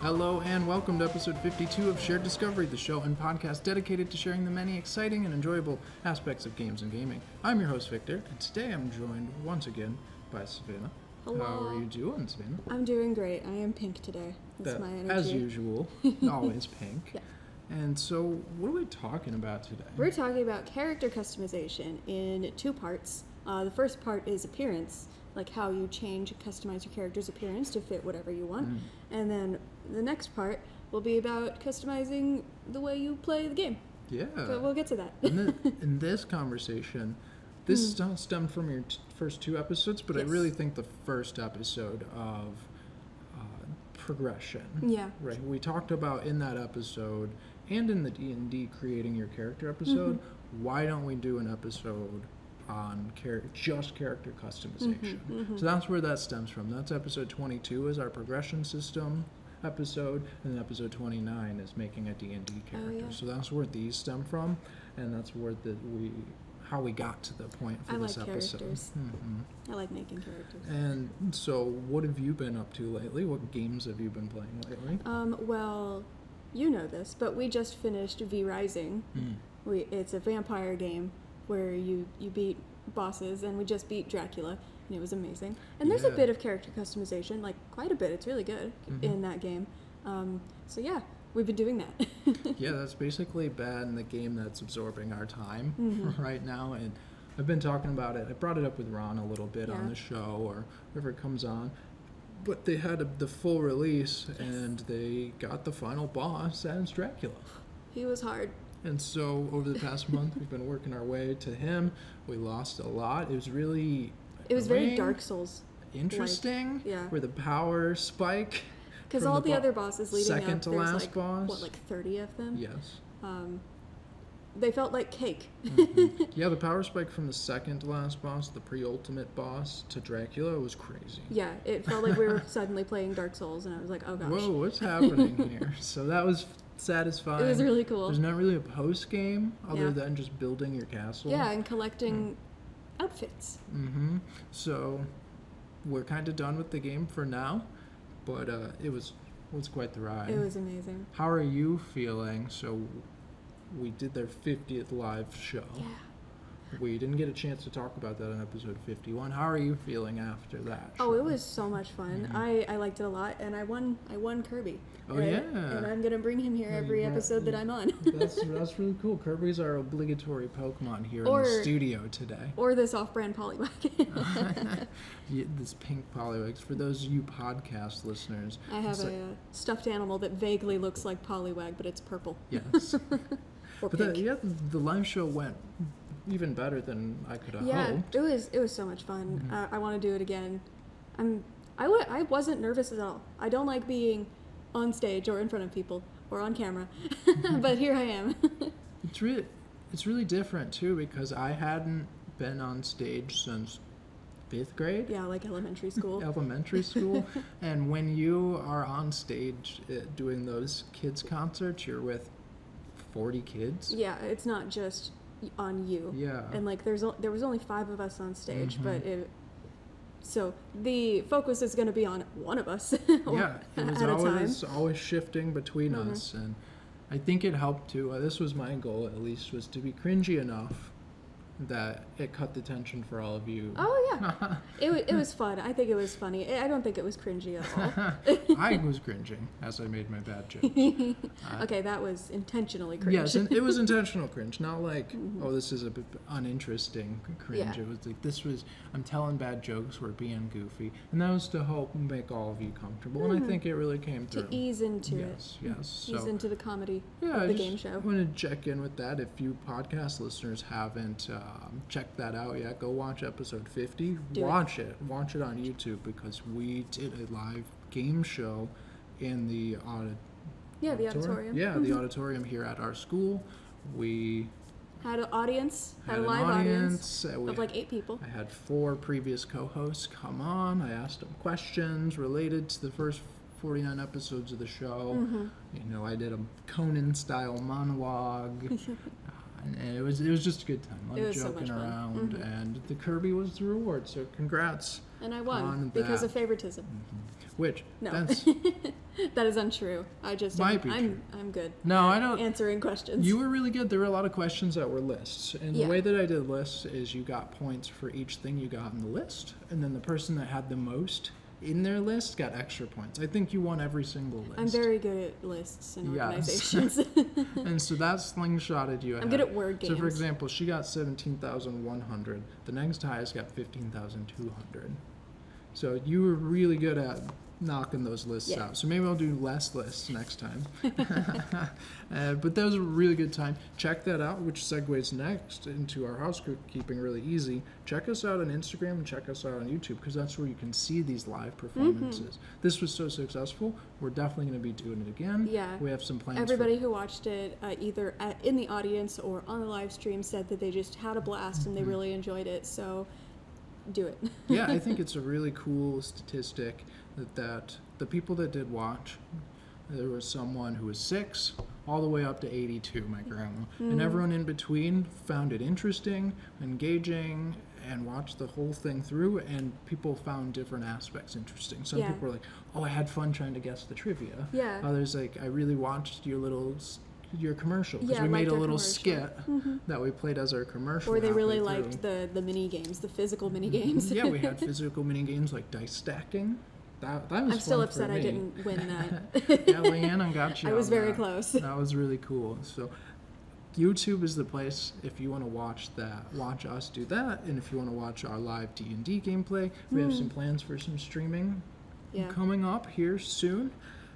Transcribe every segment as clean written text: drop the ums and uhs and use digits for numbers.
Hello and welcome to episode 52 of Shared Discovery, the show and podcast dedicated to sharing the many exciting and enjoyable aspects of games and gaming. I'm your host, Victor, and today I'm joined once again by Savannah. Hello. How are you doing, Savannah? I'm doing great. I am pink today. That's my energy. As usual, always pink. Yeah. And so, what are we talking about today? We're talking about character customization in two parts. The first part is appearance, like how you change, customize your character's appearance to fit whatever you want. And then the next part will be about customizing the way you play the game. Yeah. But we'll get to that. In this conversation, this stemmed from your first two episodes, but Yes. I really think the first episode of progression. Yeah. Right. We talked about in that episode and in the D&D creating your character episode, why don't we do an episode on just character customization? So that's where that stems from. That's episode 22 is our progression system episode, and then episode 29 is making a D&D character. yeah. So that's where these stem from, and that's where how we got to the point for this episode. Characters. I like making characters. And so what have you been up to lately? What games have you been playing lately? Well, you know this, but we just finished V Rising. It's a vampire game where you beat bosses, and we just beat Dracula, and it was amazing. And there's a bit of character customization, like quite a bit. It's really good in that game. So yeah, we've been doing that. Yeah, that's basically been the game that's absorbing our time right now, and I've been talking about it. I brought it up with Ron a little bit on the show or wherever it comes on, but they had the full release, and they got the final boss as Dracula. He was hard. And so over the past month, we've been working our way to him. We lost a lot. It was very Dark Souls. Interesting. Yeah. Where the power spike. Because all the other bosses leading second up, to there's last boss. like 30 of them? Yes. They felt like cake. Yeah, the power spike from the second to last boss, the pre-ultimate boss, to Dracula was crazy. Yeah, it felt like we were suddenly playing Dark Souls, and I was like, oh gosh. Whoa, what's happening here? So that was satisfying. It was really cool. There's not really a post-game other than just building your castle. Yeah, and collecting outfits. So we're kind of done with the game for now, but it was quite the ride. It was amazing. How are you feeling? So we did their 50th live show. Yeah. We didn't get a chance to talk about that in episode 51. How are you feeling after that show? Oh, it was so much fun. I liked it a lot, and I won Kirby. Oh, right? yeah. And I'm going to bring him here every episode that I'm on. That's really cool. Kirby's our obligatory Pokemon here in the studio today. Or this off-brand Poliwag. This pink Poliwags. For those of you podcast listeners. I have a stuffed animal that vaguely looks like Poliwag, but it's purple. Yes. Or but pink. the live show went even better than I could have hoped. It was so much fun. I want to do it again. I wasn't nervous at all. I don't like being on stage or in front of people or on camera, but here I am. It's really different too, because I hadn't been on stage since 5th grade. Yeah, like elementary school. And when you are on stage doing those kids concerts, you're with 40 kids. Yeah, it's not just on you. Yeah. And like there was only 5 of us on stage, but so the focus is going to be on one of us. Yeah, it was always shifting between us, and I think it helped too. This was my goal, at least, was to be cringy enough that it cut the tension for all of you. Oh yeah, it was fun. I think it was funny. I don't think it was cringy at all. I was cringing as I made my bad jokes. Okay, that was intentionally cringe. Yes, and it was intentional cringe, not like, oh, this is a bit uninteresting cringe. Yeah. It was like, I'm telling bad jokes, we're being goofy, and that was to help make all of you comfortable, and I think it really came through. To ease into it. Yes. Ease into the comedy of the game show. I want to check in with that. If you podcast listeners haven't checked that out yet, go watch episode 50. Watch it on YouTube, because we did a live game show in the auditorium. The auditorium. Yeah, the auditorium here at our school. We had an audience, had a live audience of like 8 people. I had 4 previous co-hosts come on. I asked them questions related to the first 49 episodes of the show. I did a Conan-style monologue. and it was just a good time. A lot It of was so joking much fun. around, and the Kirby was the reward. So congrats. And I won on because that. of favoritism. Which No, that's that is untrue. I just Might be true. I'm good. no, at I don't. answering questions. You were really good. There were a lot of questions that were lists, and Yeah. the way that I did lists is you got points for each thing you got in the list, and then the person that had the most in their list got extra points. I think you won every single list. I'm very good at lists and Yes. organizations. And so that slingshotted you ahead. I'm good at word games. So for example, she got 17,100. The next highest got 15,200. So you were really good at knocking those lists Yeah. out. So maybe I'll do less lists next time. But that was a really good time. Check that out, which segues next into our housekeeping really easy. Check us out on Instagram and check us out on YouTube, because that's where you can see these live performances. This was so successful. We're definitely going to be doing it again. Yeah. We have some plans. Everybody who watched it, either in the audience or on the live stream, said that they just had a blast and they really enjoyed it. So do it. Yeah, I think it's a really cool statistic that the people that did watch, there was someone who was 6 all the way up to 82, my grandma, and everyone in between found it interesting, engaging, and watched the whole thing through, and people found different aspects interesting. Some Yeah. people were like, oh, I had fun trying to guess the trivia. Yeah. Others like, I really watched your commercial, because Yeah, we made liked a our little commercial. skit that we played as our commercial. Or they really halfway liked through. the mini games, the physical mini games. Yeah, we had physical mini games like dice stacking. That was I'm still fun upset for I me. didn't win that. Yeah, Leanna got you. I was on very that. close. That was really cool. So YouTube is the place if you want to watch that. Watch us do that, and if you want to watch our live D&D gameplay, we have some plans for some streaming Yeah. coming up here soon.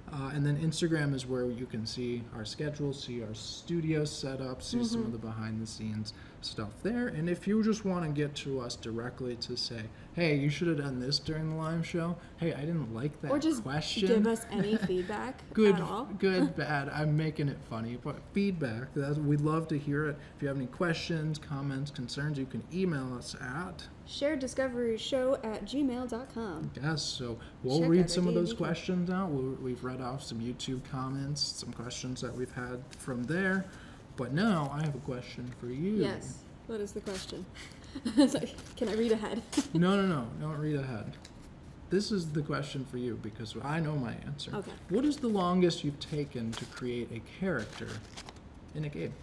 And then Instagram is where you can see our schedule, see our studio setup, see some of the behind the scenes stuff there. And if you just want to get to us directly to say, hey, you should have done this during the live show. Hey, I didn't like that Or just question. give us any feedback Good, at all. good, bad. I'm making it funny, but feedback. We'd love to hear it. If you have any questions, comments, concerns, you can email us at. shareddiscoveryshow@gmail.com. Yes, so we'll Check read out some our of those D&D questions out. We've read off some YouTube comments, some questions that we've had from there. But now I have a question for you. Yes. What is the question? It's like, can I read ahead? No, don't read ahead. This is the question for you because I know my answer. Okay. What is the longest you've taken to create a character in a game?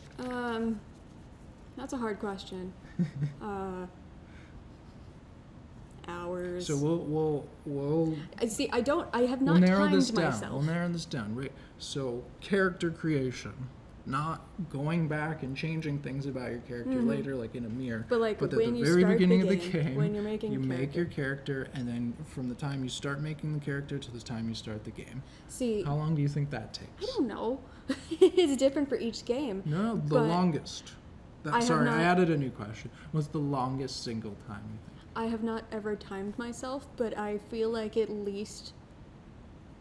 That's a hard question. Hours. So we'll I see. I have not we'll narrow timed this down. myself. We'll narrow this down. Right. So character creation, not going back and changing things about your character later, like in a mirror. But like at when the you very start beginning the of the game, game, when you're making you a make your character. character, and then from the time you start making the character to the time you start the game. See, How long do you think that takes? I don't know. It's different for each game. No, the but longest. I have Sorry, not- I added a new question. What's the longest single time you think? I have not ever timed myself, but I feel like at least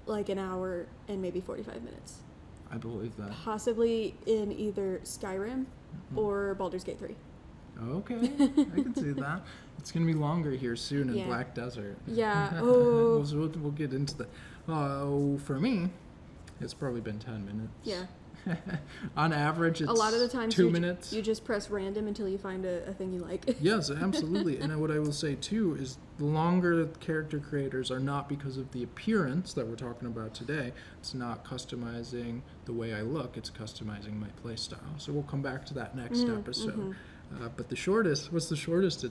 like an hour and maybe 45 minutes. I believe that. Possibly in either Skyrim or Baldur's Gate 3. Okay, I can see that. It's gonna be longer here soon in Yeah. Black Desert. Yeah. Oh. We'll get into that. For me, it's probably been 10 minutes. Yeah. On average, it's A lot of the times 2 minutes. you just press random until you find a thing you like. Yes, absolutely. And what I will say too is the longer character creators are not because of the appearance that we're talking about today. It's not customizing the way I look, it's customizing my play style. So we'll come back to that next episode. But what's the shortest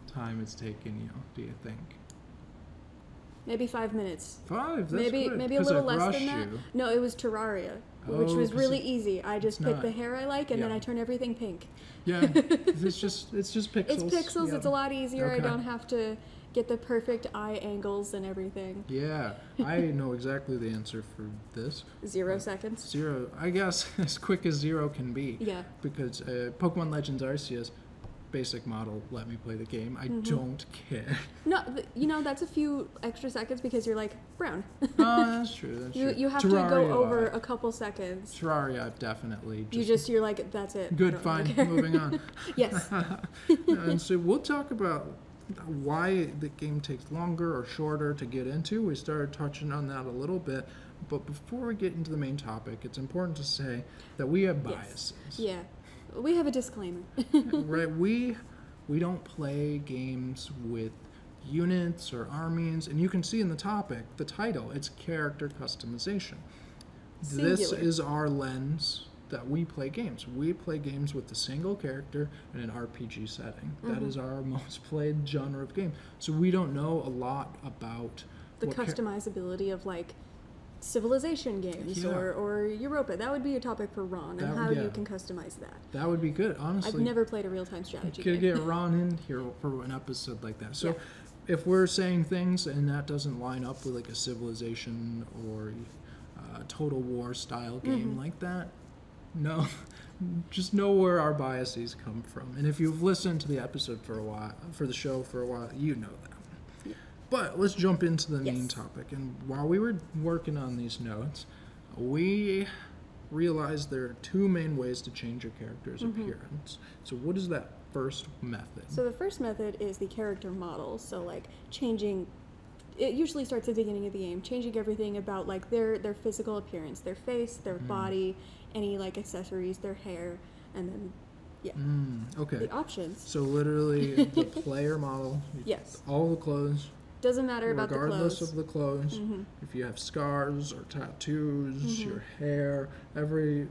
time it's taken you, do you think? Maybe 5 minutes. 5, that's maybe good, maybe a 'cause little I've less than rushed that. you. No, it was Terraria, which Oh, was 'cause really easy. I just it's pick not- the hair I like, and then yeah. I turn everything pink. Yeah, it's just pixels. It's pixels. Yeah. It's a lot easier. I Okay. don't have to get the perfect eye angles and everything. Yeah, I know exactly the answer for this. 0 seconds. 0, I guess, as quick as 0 can be. Yeah. Because Pokemon Legends Arceus, basic model, let me play the game. I don't care. No, that's a few extra seconds because you're like brown. Oh, that's true. That's true. You have to Terraria, go over a couple seconds. Terraria, I've definitely. You're like, that's it. I Good, don't fine, really care. moving on. Yes. And so we'll talk about why the game takes longer or shorter to get into. We started touching on that a little bit. But before we get into the main topic, it's important to say that we have biases. Yeah. We have a disclaimer. Right? We don't play games with units or armies, and you can see in the topic, the title, it's character customization. Singular. This is our lens that we play games. We play games with a single character in an RPG setting. That is our most played genre of game. So we don't know a lot about The customizability of like civilization games Yeah. or Europa. That would be a topic for Ron, and how you can customize that. That would be good, honestly. I've never played a real-time strategy Could game. get Ron in here for an episode like that. So Yeah. if we're saying things and that doesn't line up with like a civilization or a Total War style game like that, no, just know where our biases come from. And if you've listened to the episode for a while, for the show for a while, you know that. Yeah. But let's jump into the main Yes. topic. And while we were working on these notes, we realized there are two main ways to change your character's appearance. So what is that first method? So the first method is the character model. So like changing, it usually starts at the beginning of the game, changing everything about like their physical appearance, their face, their body, any like accessories, their hair, and then Okay. the options. So literally the player model, Yes. all the clothes, Doesn't matter about the regardless clothes. of the clothes, if you have scars or tattoos, your hair, every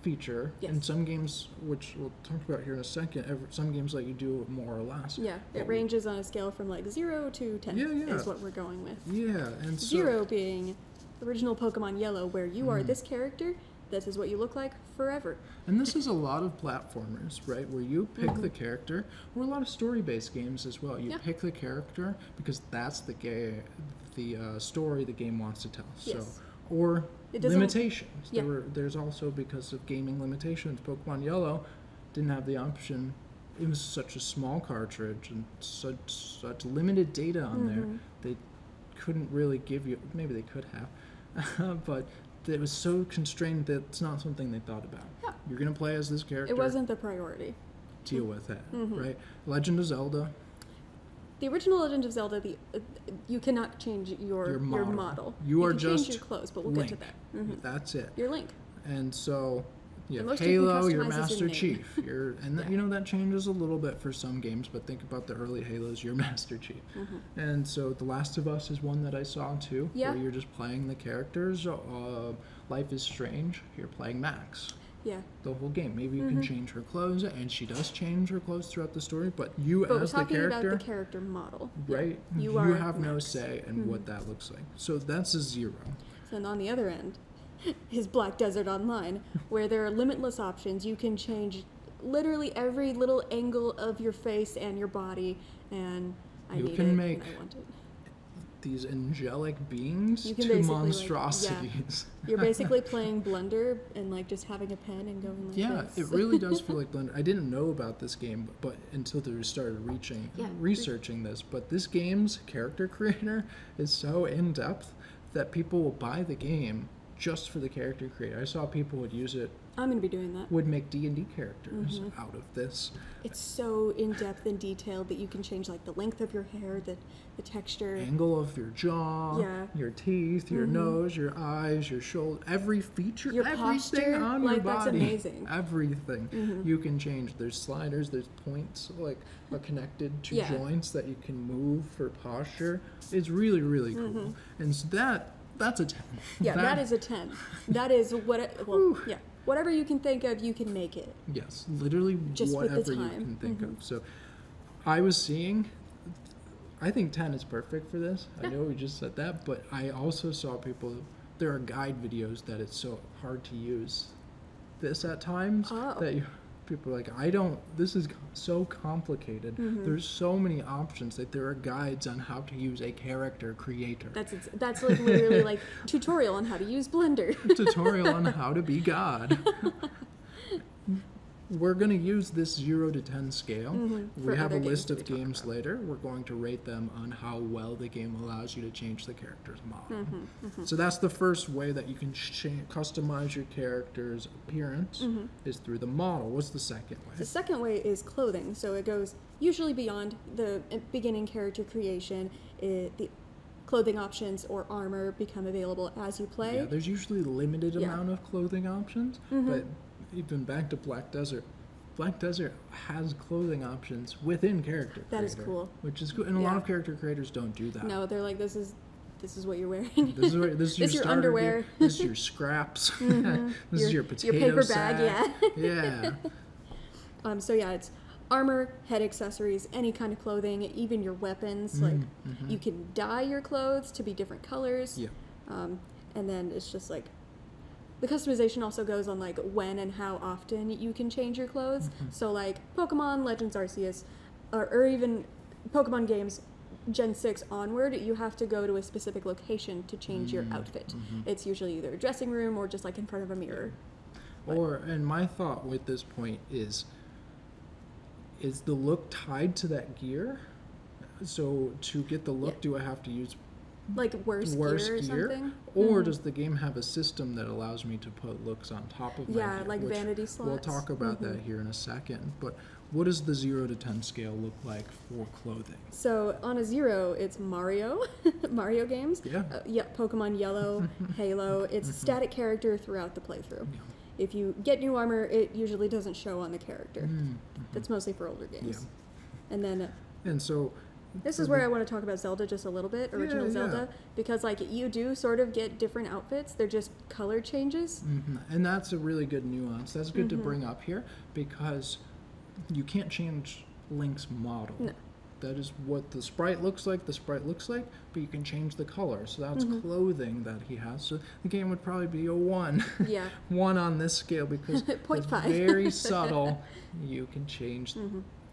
feature. Yes. In some games, which we'll talk about here in a second, some games let you do it more or less. Yeah, it But- ranges on a scale from like 0 to 10 Yeah, yeah. is what we're going with. Yeah, and so 0 being original Pokemon Yellow, where you are this character, this is what you look like forever. And this is a lot of platformers, right? Where you pick the character, or a lot of story-based games as well. You Yeah. pick the character because that's the story the game wants to tell. Yes. So, or It doesn't- limitations. Yeah. There's also, because of gaming limitations, Pokemon Yellow didn't have the option. It was such a small cartridge and such limited data on there. They couldn't really give you. Maybe they could have, but it was so constrained that it's not something they thought about. Yeah. You're gonna play as this character. It wasn't the priority. Deal with it, right? Legend of Zelda, The original Legend of Zelda, you cannot change your Your model. You You are can just change your clothes, but we'll Link. get to that. That's it. Your Link. And so you have most you can Halo, your customize is Master in name. Chief. And Yeah. you know that changes a little bit for some games, but think about the early Halos, your Master Chief. And so The Last of Us is one that I saw too, Yeah. where you're just playing the characters. Life is Strange, you're playing Max. Yeah. The whole game. Maybe you can change her clothes, and she does change her clothes throughout the story, but you But we're as the talking character, about the character model. right? Yeah. You are have no Max. say in what that looks like. So that's a 0. And on the other end is Black Desert Online, where there are limitless options. You can change literally every little angle of your face and your body, and I You need can it make and I want it. These angelic beings You can to basically, like, monstrosities. You're basically playing Blender and like just having a pen and going like Yeah, this. it really does feel like Blender. I didn't know about this game, but until they started Yeah. researching this. But this game's character creator is so in depth that people will buy the game just for the character creator. I saw people would use it, I'm gonna be doing that. would make D&D characters out of this. It's so in depth and detailed that you can change like the length of your hair, the texture. Angle of your jaw, Yeah. your teeth, your nose, your eyes, your shoulder, every feature, Your everything posture, on like, your that's body. amazing. Everything you can change. There's sliders, there's points like are connected to Yeah. joints that you can move for posture. It's really, really cool. And so that's a 10. Yeah, that is a 10. That is whatever you can think of, you can make it. Yes, literally Just with the whatever you time. can think of. So I was seeing, I think 10 is perfect for this. I know we just said that, but I also saw people, there are guide videos that it's so hard to use this at times Oh. that people are like, this is so complicated. There's so many options that there are guides on how to use a character creator. That's like literally like tutorial on how to use Blender. Tutorial on how to be God. We're going to use this 0 to 10 scale. For We have a other list games of that we talk games about. later. We're going to rate them on how well the game allows you to change the character's model. So that's the first way that you can customize your character's appearance is through the model. What's the second way? The second way is clothing. So it goes usually beyond the beginning character creation. The clothing options or armor become available as you play. Yeah, there's usually a limited Yeah. amount of clothing options, but even back to Black Desert, Black Desert has clothing options within character creator. That is cool. Which is cool. And a lot of character creators don't do that. No, they're like, this is what you're wearing. This is your underwear. Gear. This is your scraps. This is your potato your paper sack. bag, Yeah. So yeah, it's armor, head accessories, any kind of clothing, even your weapons. Like you can dye your clothes to be different colors. Yeah. And then it's just like the customization also goes on like when and how often you can change your clothes. So like Pokemon Legends Arceus, or even Pokemon games Gen 6 onward, you have to go to a specific location to change your outfit. It's usually either a dressing room or just like in front of a mirror. And my thought with this point is the look tied to that gear? So to get the look, do I have to use like worse gear or something? Or does the game have a system that allows me to put looks on top of my gear? Yeah, like vanity slots. We'll talk about that here in a second. But what does the 0 to 10 scale look like for clothing? So on a 0, it's Mario, Mario games. Yeah. Pokemon Yellow, Halo. It's a static character throughout the playthrough. Yeah. If you get new armor, it usually doesn't show on the character. That's mostly for older games. Yeah. And so this is where I want to talk about Zelda just a little bit, original Zelda, because like you do sort of get different outfits. They're just color changes. And that's a really good nuance. That's good to bring up here because you can't change Link's model. No. That is what the sprite looks like, but you can change the color. So that's clothing that he has. So the game would probably be a 1. Yeah. 1 on this scale because it's very subtle. You can change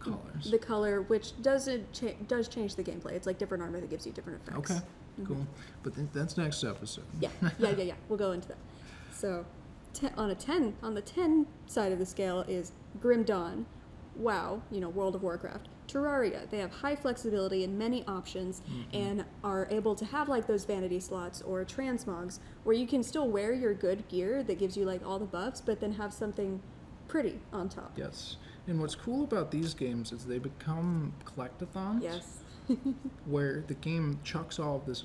colors. The color, which does change the gameplay. It's like different armor that gives you different effects. Okay, cool. But that's next episode. Yeah. We'll go into that. So on the 10 side of the scale is Grim Dawn. WoW, World of Warcraft. Terraria, they have high flexibility and many options and are able to have like those vanity slots or transmogs where you can still wear your good gear that gives you like all the buffs, but then have something pretty on top. Yes. And what's cool about these games is they become collectathons. Yes. Where the game chucks all of this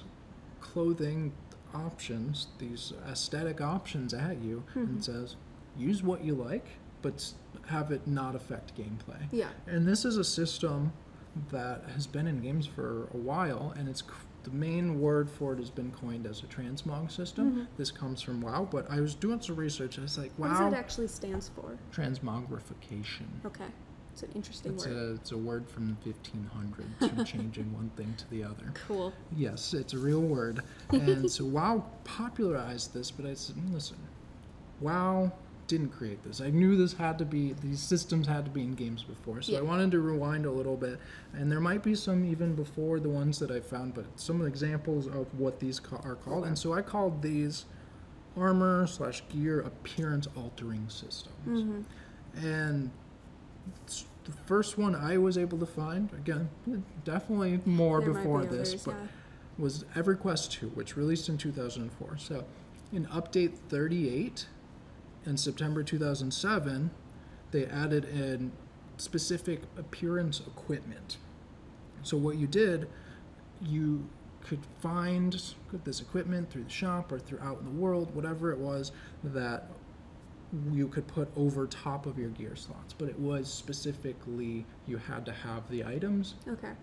clothing options, these aesthetic options at you and says, use what you like, but have it not affect gameplay. Yeah. And this is a system that has been in games for a while, and the main word for it has been coined as a transmog system. This comes from WoW, but I was doing some research, and it's like, WoW... What does it actually stands for? Transmogrification. Okay. It's an interesting word. It's a word from the 1500s, from changing one thing to the other. Cool. Yes, it's a real word. And so WoW popularized this, but I said, listen, WoW didn't create this. I knew these systems had to be in games before, so I wanted to rewind a little bit, and there might be some even before the ones that I found, but some examples of what these are called. And so I called these armor/gear appearance altering systems. And the first one I was able to find, again, definitely more before this, but was EverQuest 2, which released in 2004. So in update 38, in September 2007, they added in specific appearance equipment. So what you did, you could find this equipment through the shop or throughout in the world, whatever it was, that you could put over top of your gear slots. But it was specifically, you had to have the items,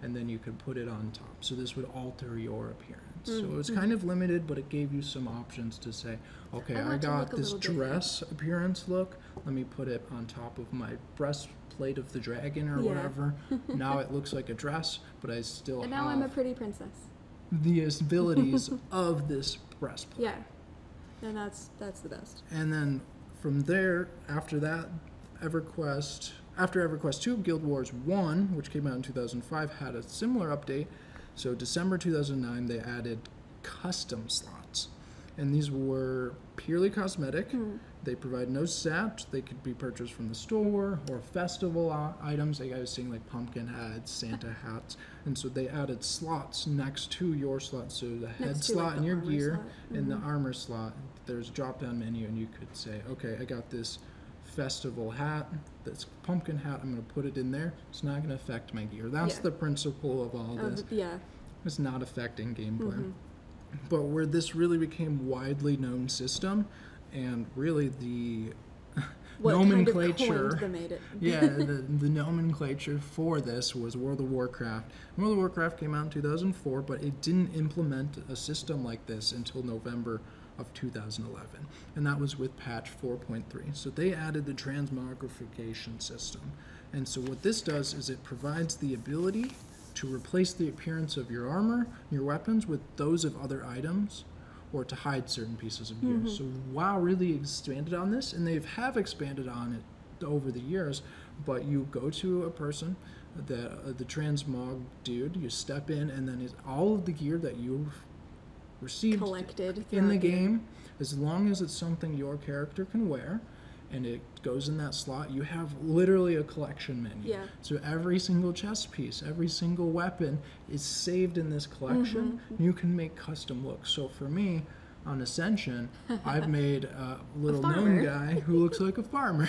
and then you could put it on top. So this would alter your appearance. So it was kind of limited, but it gave you some options to say, okay, I got this dress appearance look. Let me put it on top of my breastplate of the dragon or whatever. Now it looks like a dress, but I still have... And now I'm a pretty princess. The abilities of this breastplate. Yeah, and that's the best. And then from there, after that, after EverQuest 2, Guild Wars 1, which came out in 2005, had a similar update. So December 2009, they added custom slots. And these were purely cosmetic. They provide no stat. They could be purchased from the store or festival items. Like I was seeing like pumpkin hats, Santa hats. And so they added slots next to your slot. So the head slot in your gear and the armor slot, there's a drop-down menu and you could say, okay, I got this festival hat, this pumpkin hat, I'm going to put it in there. It's not going to affect my gear. That's the principle of all this. It's not affecting gameplay. But where this really became widely known system, and really what kind of nomenclature. coins they made it. Yeah, the nomenclature for this was World of Warcraft. World of Warcraft came out in 2004, but it didn't implement a system like this until November of 2011, and that was with patch 4.3. So they added the transmogrification system, and so what this does is it provides the ability to replace the appearance of your armor, your weapons, with those of other items, or to hide certain pieces of gear. So WoW really expanded on this, and they have expanded on it over the years, but you go to a person, the transmog dude, you step in, and then all of the gear that you've received Collected in the throughout game, as long as it's something your character can wear, and it goes in that slot, you have literally a collection menu. Yeah. So every single chest piece, every single weapon is saved in this collection. You can make custom looks. So for me, on Ascension, I've made a little gnome guy who looks like a farmer.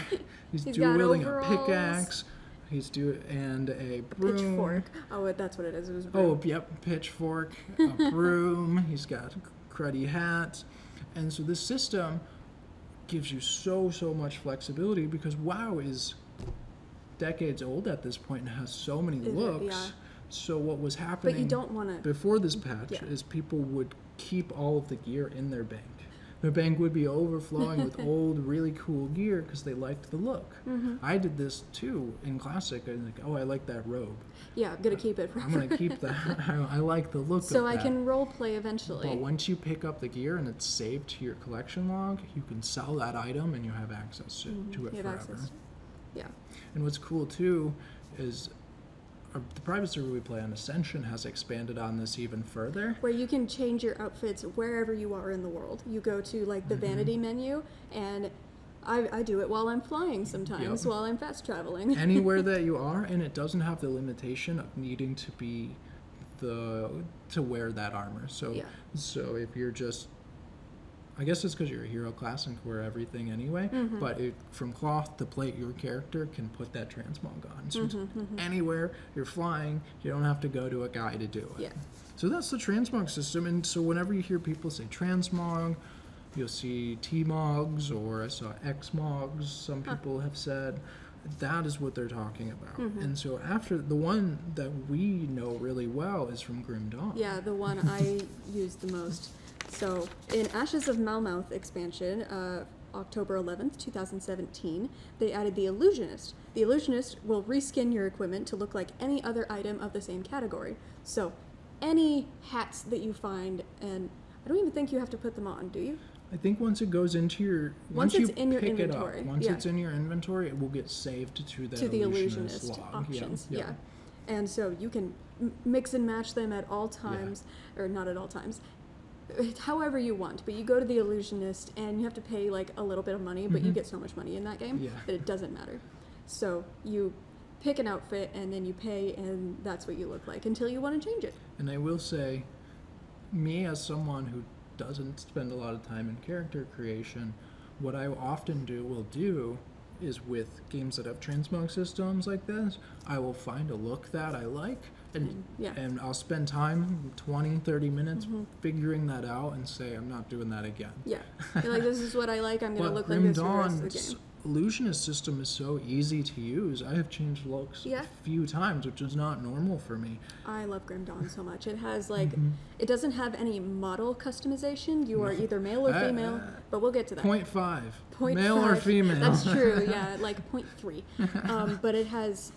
He's wielding a pickaxe. And a broom. Pitchfork. Oh, that's what it is. It was a Oh, broom. yep, pitchfork, a broom. He's got cruddy hats. And so this system gives you so much flexibility, because WoW is decades old at this point and has so many looks. Yeah. So what was happening But you don't want to. before this patch is people would keep all of the gear in their bank. Their bank would be overflowing with old, really cool gear because they liked the look. I did this too in Classic. I was like, oh, I like that robe. Yeah, I'm gonna keep it forever. I'm gonna keep that. I like the look so of I that. can role play eventually. But once you pick up the gear and it's saved to your collection log, you can sell that item and you have access to it You have forever. access. Yeah. And what's cool too is the private server we play on Ascension has expanded on this even further. Where you can change your outfits wherever you are in the world. You go to like the vanity menu, and I do it while I'm flying sometimes, while I'm fast traveling. Anywhere that you are, and it doesn't have the limitation of needing to be to wear that armor. So so if you're just, I guess it's because you're a hero class and can wear everything anyway, but from cloth to plate, your character can put that transmog on. So anywhere you're flying, you don't have to go to a guy to do it. Yeah. So that's the transmog system, and so whenever you hear people say transmog, you'll see T-mogs, or I saw X-mogs, some people have said. That is what they're talking about. And so after, the one that we know really well is from Grim Dawn. Yeah, the one I use the most. So in Ashes of Malmouth expansion, October 11th, 2017, they added the Illusionist. The Illusionist will reskin your equipment to look like any other item of the same category. So any hats that you find, and I don't even think you have to put them on, do you? I think once it goes into your, Once it's in your pick inventory, it up, once it's in your inventory, it will get saved to that the illusionist Illusionist log. options. Yeah. And so you can mix and match them at all times, or not at all times, however you want. But you go to the Illusionist and you have to pay like a little bit of money, but you get so much money in that game that it doesn't matter. So you pick an outfit and then you pay, and that's what you look like until you want to change it. And I will say, me as someone who doesn't spend a lot of time in character creation, what I often will do is, with games that have transmog systems like this, I will find a look that I like, and I'll spend time, 20, 30 minutes, figuring that out and say, I'm not doing that again. Yeah. You're like, this is what I like, I'm going to look like Grim this for the rest of the Dawn's game. Illusionist system is so easy to use. I have changed looks a few times, which is not normal for me. I love Grim Dawn so much. It has like, it doesn't have any model customization. You are either male or female, but we'll get to that. 0.5. Male or female. That's true, yeah, like 0.3. But it has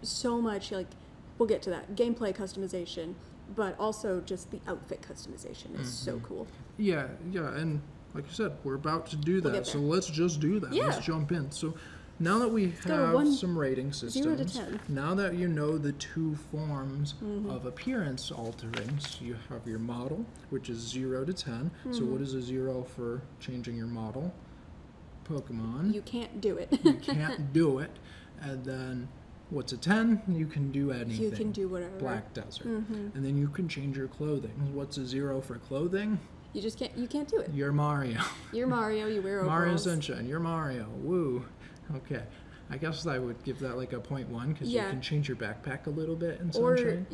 so much, like, we'll get to that. Gameplay customization, but also just the outfit customization is so cool. Yeah, and like you said, we're about to do that, so let's just do that. Let's jump in. So now that we have some rating systems, 0 to 10. Now that you know the two forms of appearance alterings, you have your model, which is 0 to 10. So what is a 0 for changing your model? Pokemon. You can't do it. You can't do it. And then what's a 10? You can do anything. You can do whatever. Black Desert. And then you can change your clothing. What's a 0 for clothing? You just can't. You can't do it. You're Mario. You're Mario. You wear overalls. Mario Sunshine. You're Mario. Woo. Okay. I guess I would give that like a 0.1 because Yeah. you can change your backpack a little bit in Or Sunshine.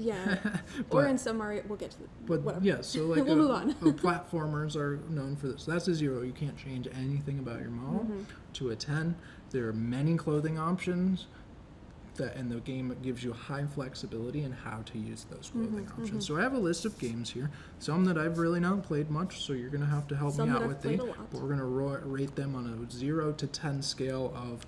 or in some Mario, we'll get to the, But whatever. yeah, so like We'll move on. platformers are known for this. That's a 0. You can't change anything about your model. Mm-hmm. To a 10, there are many clothing options. And the game gives you high flexibility in how to use those clothing options. So I have a list of games here, some that I've really not played much, so you're going to have to help Some me that out I've with played these. a lot. But we're going to rate them on a 0 to 10 scale of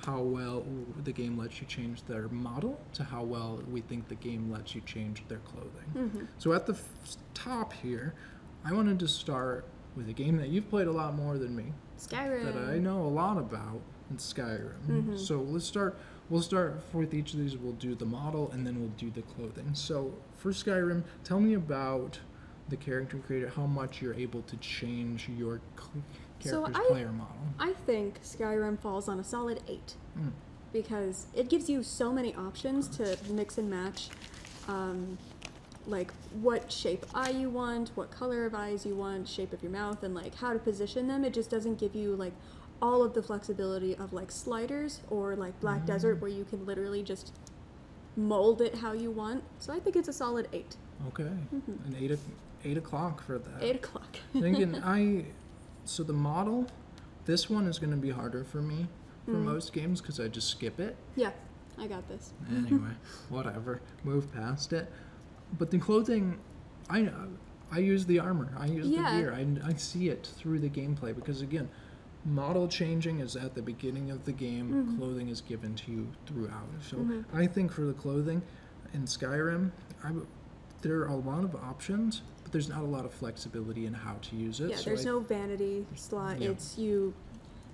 how well the game lets you change their model to how well we think the game lets you change their clothing. So at the top here, I wanted to start with a game that you've played a lot more than me, Skyrim. that I know a lot about, in Skyrim. So let's start. We'll start with each of these. We'll do the model and then we'll do the clothing. So for Skyrim, tell me about the character creator, how much you're able to change your character's player model. I think Skyrim falls on a solid 8 because it gives you so many options to mix and match, like what shape eye you want, what color of eyes you want, shape of your mouth, and like how to position them. It just doesn't give you like all of the flexibility of like sliders or like Black Desert where you can literally just mold it how you want. So I think it's a solid 8. Okay, an 8 o'clock for that. 8 o'clock. Thinking so the model, this one is going to be harder for me for most games because I just skip it. Yeah, I got this. Anyway, whatever, move past it. But the clothing, I use the armor, I use the gear, I see it through the gameplay because again, model changing is at the beginning of the game, clothing is given to you throughout. So I think for the clothing in Skyrim, there are a lot of options, but there's not a lot of flexibility in how to use it. Yeah, so there's no vanity slot. Yeah. It's you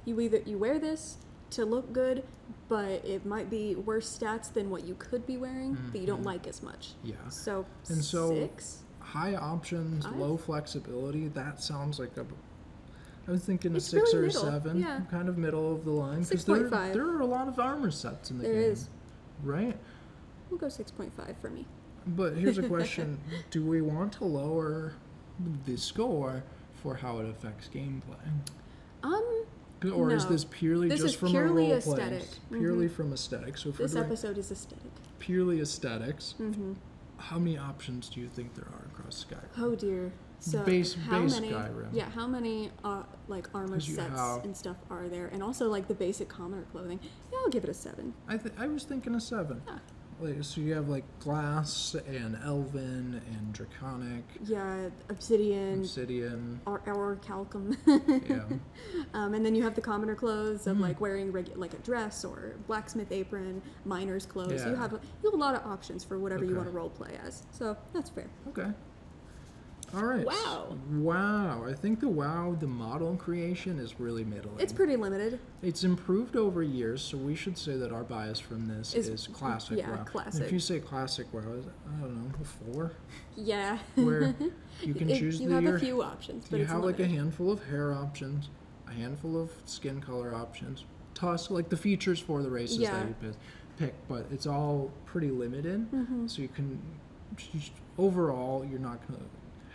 either you wear this to look good, but it might be worse stats than what you could be wearing that you don't like as much. Yeah. So, And so 6? high options, 5? low flexibility, that sounds like I was thinking a It's 6 really or a middle, 7, yeah. kind of middle of the line. 'Cause 6.5. there are a lot of armor sets in the There game. is. Right? We'll go 6.5 for me. But here's a question. Do we want to lower the score for how it affects gameplay? Or is No. this purely This just is from purely a role aesthetic. Purely from aesthetics. So if This we're doing episode is aesthetic. purely aesthetics, how many options do you think there are across Skyrim? Oh dear. So Base how many? Skyrim. Yeah, how many like armor 'Cause you sets have- and stuff are there, and also like the basic commoner clothing? Yeah, I'll give it a 7. I was thinking a 7. Yeah. Like, so you have like glass and elven and draconic, Yeah, obsidian, obsidian. or calcum. Yeah. And then you have the commoner clothes of like wearing like a dress or blacksmith apron, miner's clothes. Yeah. You have a lot of options for whatever you Okay. want to role play as. So that's fair. Okay. All right. Wow. Wow. I think the model creation is really middling. It's pretty limited. It's improved over years, so we should say that our bias from this is classic yeah, WoW. classic. If you say classic WoW, I don't know, a 4, Yeah. where you can choose you have a few options, but you it's have like a limited. handful of hair options, a handful of skin color options, tusk, like the features for the races Yeah. that you pick, but it's all pretty limited. So you can overall, you're not going to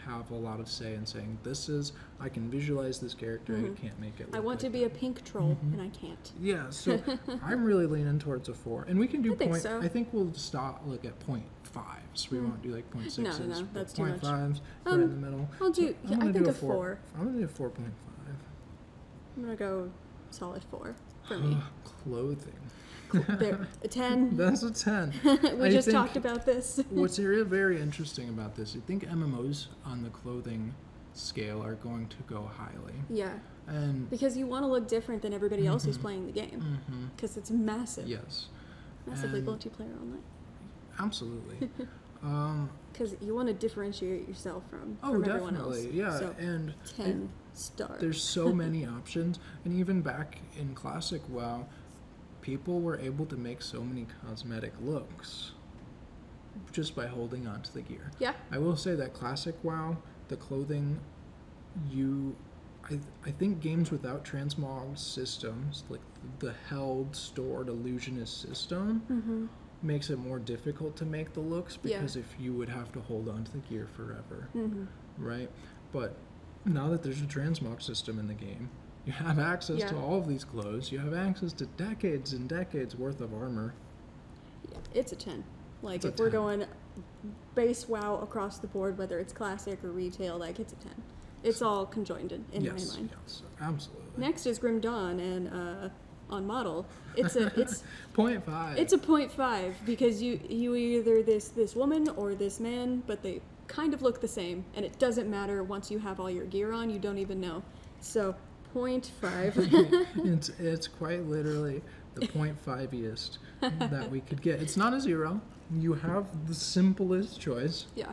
have a lot of say in saying I can visualize this character, I can't make it look I want to like be that. a pink troll, and I can't. Yeah, so I'm really leaning towards a 4, and we can do I think point. so. I think we'll stop like at 0.5s. We won't do like 0.6s. No, that's too much. 0.5s, right in the middle. I'll do. I'm Yeah, gonna I do think a a 4. I'm gonna do a 4.5. I'm gonna go solid 4 for me. Clothing. There, a 10. That's a 10. We I just think talked about this. What's very interesting about this, I think MMOs on the clothing scale are going to go highly. Yeah, And because you want to look different than everybody else who's playing the game. Because it's massive. yes, Massively and- multiplayer online. absolutely. Because you want to differentiate yourself from Oh, everyone else. definitely. Yeah, So, and 10 star. there's so many options, and even back in classic WoW, people were able to make so many cosmetic looks just by holding on to the gear. Yeah. I will say that classic WoW, the clothing, I think games without transmog systems, like the held, stored, illusionist system, makes it more difficult to make the looks because if you would have to hold on to the gear forever, right? But now that there's a transmog system in the game, You have access Yeah. to all of these clothes. You have access to decades and decades worth of armor. Yeah, it's a 10. Like, It's a if we're 10. going base WoW across the board, whether it's classic or retail, like, it's a 10. It's all conjoined in my mind. Yes, absolutely. Next is Grim Dawn, and on model, it's 0.5. it's a 0.5 because you either this woman or this man, but they kind of look the same, and it doesn't matter once you have all your gear on. You don't even know. So 0.5. It's quite literally the 0.5iest that we could get. It's not a 0. You have the simplest choice, Yeah.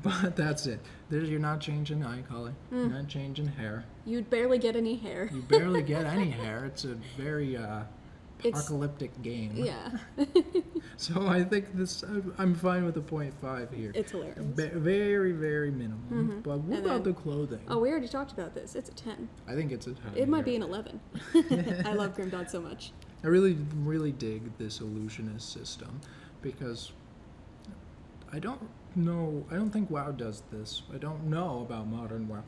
but that's it. You're not changing eye color. You're not changing hair. You'd barely get any hair. You barely get any hair. It's a very It's- apocalyptic game. Yeah. So I think I'm fine with the 0.5 here. It's hilarious. Very, very minimal. But what And about the then- clothing? Oh, we already talked about this. It's a 10. I think it's a 10. It might be here. an 11. I love Grim Dawn so much. I really, really dig this illusionist system because I don't think WoW does this. I don't know about modern WoW.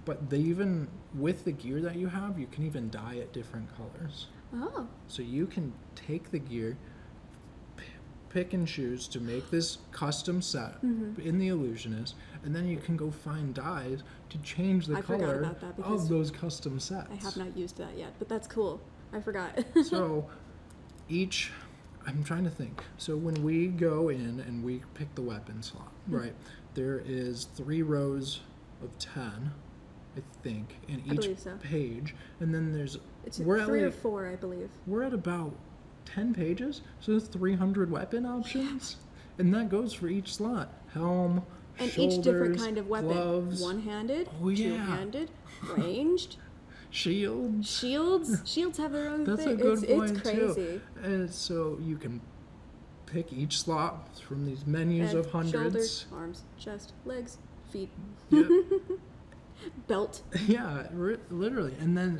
But they even, with the gear that you have, you can even dye it different colors. Oh. So you can take the gear, pick and choose to make this custom set in the illusionist, and then you can go find dyes to change the I forgot color about that because of those custom sets. I have not used that yet, but that's cool. I forgot. So I'm trying to think. So when we go in and we pick the weapon slot, right, there is 3 rows of 10, I think, in I each believe so. page. And then there's, It's we're at 3 or like, 4, I believe. we're at about 10 pages. So there's 300 weapon options. And that goes for each slot. Helm, And shoulders, each different kind of weapon. gloves, One-handed, Oh, yeah. two-handed, ranged, shields. shields. Shields have their own That's thing. a good point It's crazy. too. And so you can pick each slot from these menus Head, of hundreds. shoulders, arms, chest, legs, feet, Yep. belt. Yeah, literally. And then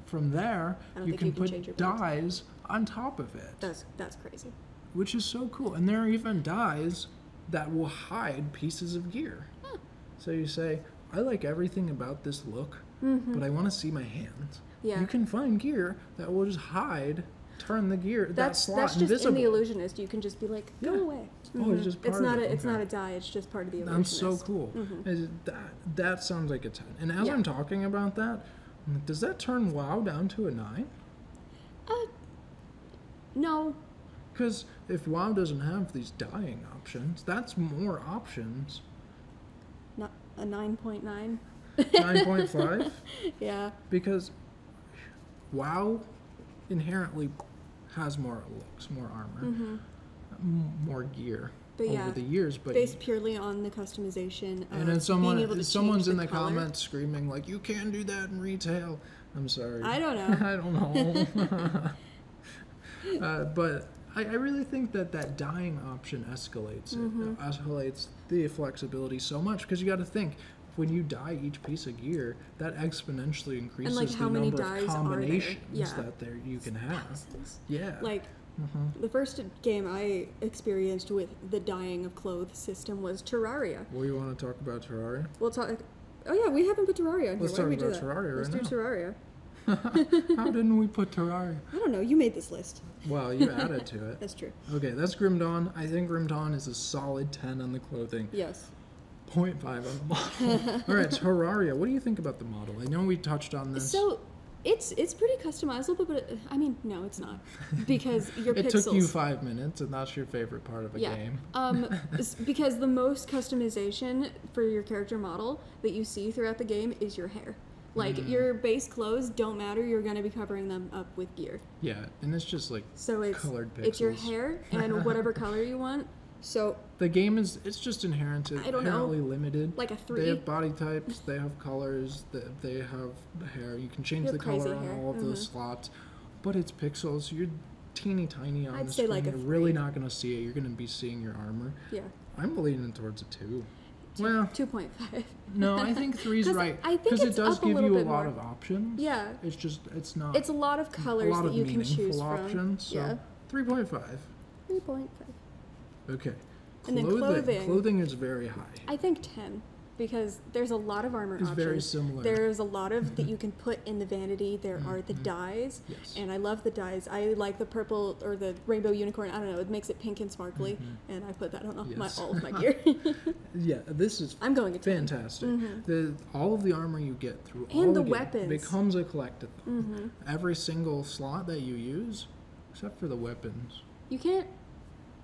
from there, I don't you think can you can put change your belt. dyes on top of it, That's crazy. which is so cool. And there are even dyes that will hide pieces of gear. Huh. So you say, I like everything about this look, but I want to see my hands. Yeah. You can find gear that will just hide, turn the gear, that slot That's just invisible. in the illusionist. You can just be like, go Yeah. away. Oh, it's just part It's of not it. it's Okay. not a die. It's just part of the That's illusionist. so cool. That sounds like a 10. And as Yeah. I'm talking about that, I'm like, does that turn WoW down to a 9? No. Because if WoW doesn't have these dyeing options, that's more options. Not a 9.9. 9.5? Yeah. Because WoW inherently has more looks, more armor, more gear But over yeah, the years. But based purely on the customization of and then being able to someone's change in the color. comments screaming like, "You can't do that in retail." I'm sorry. I don't know. I don't know. But I really think that dyeing option escalates it. Escalates the flexibility so much because you got to think. When you dye each piece of gear, that exponentially increases like, how the many number dyes of are there? combinations Yeah. that you can have. Thousands. Yeah. Like, the first game I experienced with the dyeing of clothes system was Terraria. Well, you want to talk about Terraria? We'll talk. Oh yeah, we haven't put Terraria in here. Let's Why talk do we do about that? Terraria Let's right do now. Terraria. How didn't we put Terraria? I don't know. You made this list. Well, you added to it. That's true. Okay, that's Grim Dawn. I think Grim Dawn is a solid 10 on the clothing. Yes. 0.5 on the model. All right, Terraria. What do you think about the model? I know we touched on this. So it's pretty customizable, but I mean, no, it's not because your it pixels. took you 5 minutes, and that's your favorite part of a Yeah. game. Because the most customization for your character model that you see throughout the game is your hair. Like, your base clothes don't matter. You're going to be covering them up with gear. Yeah, and it's just like So it's colored pixels. it's your hair and whatever color you want. So The game it's just inherently I don't know. limited. like a They 3. have body types, they have colors, they have hair. You can change You the have crazy color on hair. all of those slots, but it's pixels. You're teeny tiny on I'd the say screen. like a You're really 3. not going to see it. You're going to be seeing your armor. Yeah. I'm leaning towards a 2. Well, 2.5. no, I think 3's 'Cause right I think because it it's does up a give little you a bit lot more. of options. Yeah. It's not It's a lot of a colors lot that of you can meaningful choose from. options. So Yeah. 3.5. 3.5. Okay. And then clothing. Clothing is very high. I think 10 because there's a lot of armor It's options. very similar. There's a lot of that you can put in the vanity. There are the dyes, Yes. and I love the dyes. I like the purple or the rainbow unicorn. I don't know. It makes it pink and sparkly, and I put that on all of my gear. Yeah, this is I'm going to fantastic. All of the armor you get through And all the the game weapons. becomes a collectible. Every single slot that you use, except for the weapons. You can't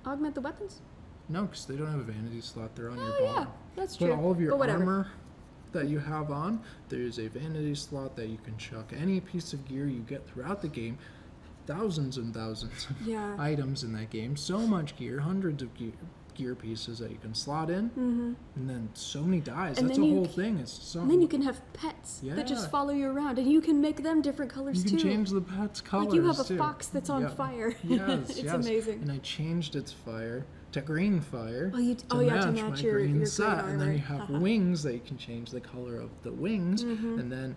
augment the weapons. No, because they don't have a vanity slot. They're on your Oh bar. yeah, that's But true. all of your But whatever. armor that you have on, there's a vanity slot that you can chuck any piece of gear you get throughout the game. Thousands and thousands of Yeah. items in that game. So much gear, hundreds of gear pieces that you can slot in, and then so many dies. And That's a then you whole c- thing. It's so. And then you can have pets that Yeah. just follow you around, and you can make them different colors You can too. change the pet's colors Like you have a too. fox that's on Yeah. fire. Yes, It's yes. amazing. And I changed its fire to green fire. Oh, to match match my your green green set, and then armor. you have wings that you can change the color of the wings, and then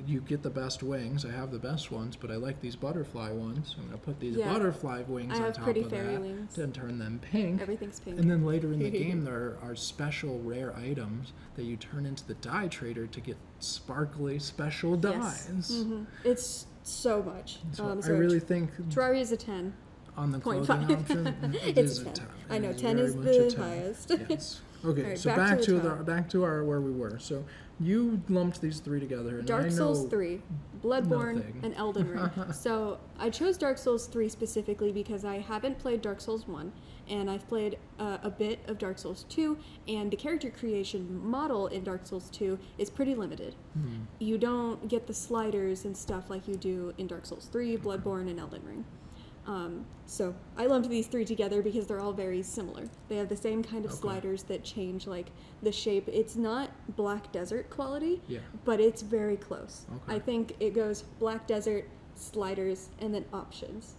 you get the best wings. I have the best ones, but I like these butterfly ones. I'm gonna put these Yeah. butterfly wings I on have top pretty of fairy that wings. and turn them pink. Everything's pink. And then later in the game, there are special rare items that you turn into the dye trader to get sparkly special Yes. dyes. It's so much. So I so really think Terraria is a 10. on the 0.5. clothing option, it It's is a a 10. 10. I know, It is 10 very is much the a 10. highest. Yes. Okay, All right, so back to the back to our where we were. So you lumped these three together, and I Dark Souls know 3, Bloodborne, nothing. and Elden Ring. So I chose Dark Souls 3 specifically because I haven't played Dark Souls 1, and I've played a bit of Dark Souls 2, and the character creation model in Dark Souls 2 is pretty limited. You don't get the sliders and stuff like you do in Dark Souls 3, Bloodborne, and Elden Ring. So I lumped these three together because they're all very similar. They have the same kind of Okay. sliders that change like the shape. It's not Black Desert quality, Yeah. but it's very close. Okay. I think it goes Black Desert, sliders, and then options.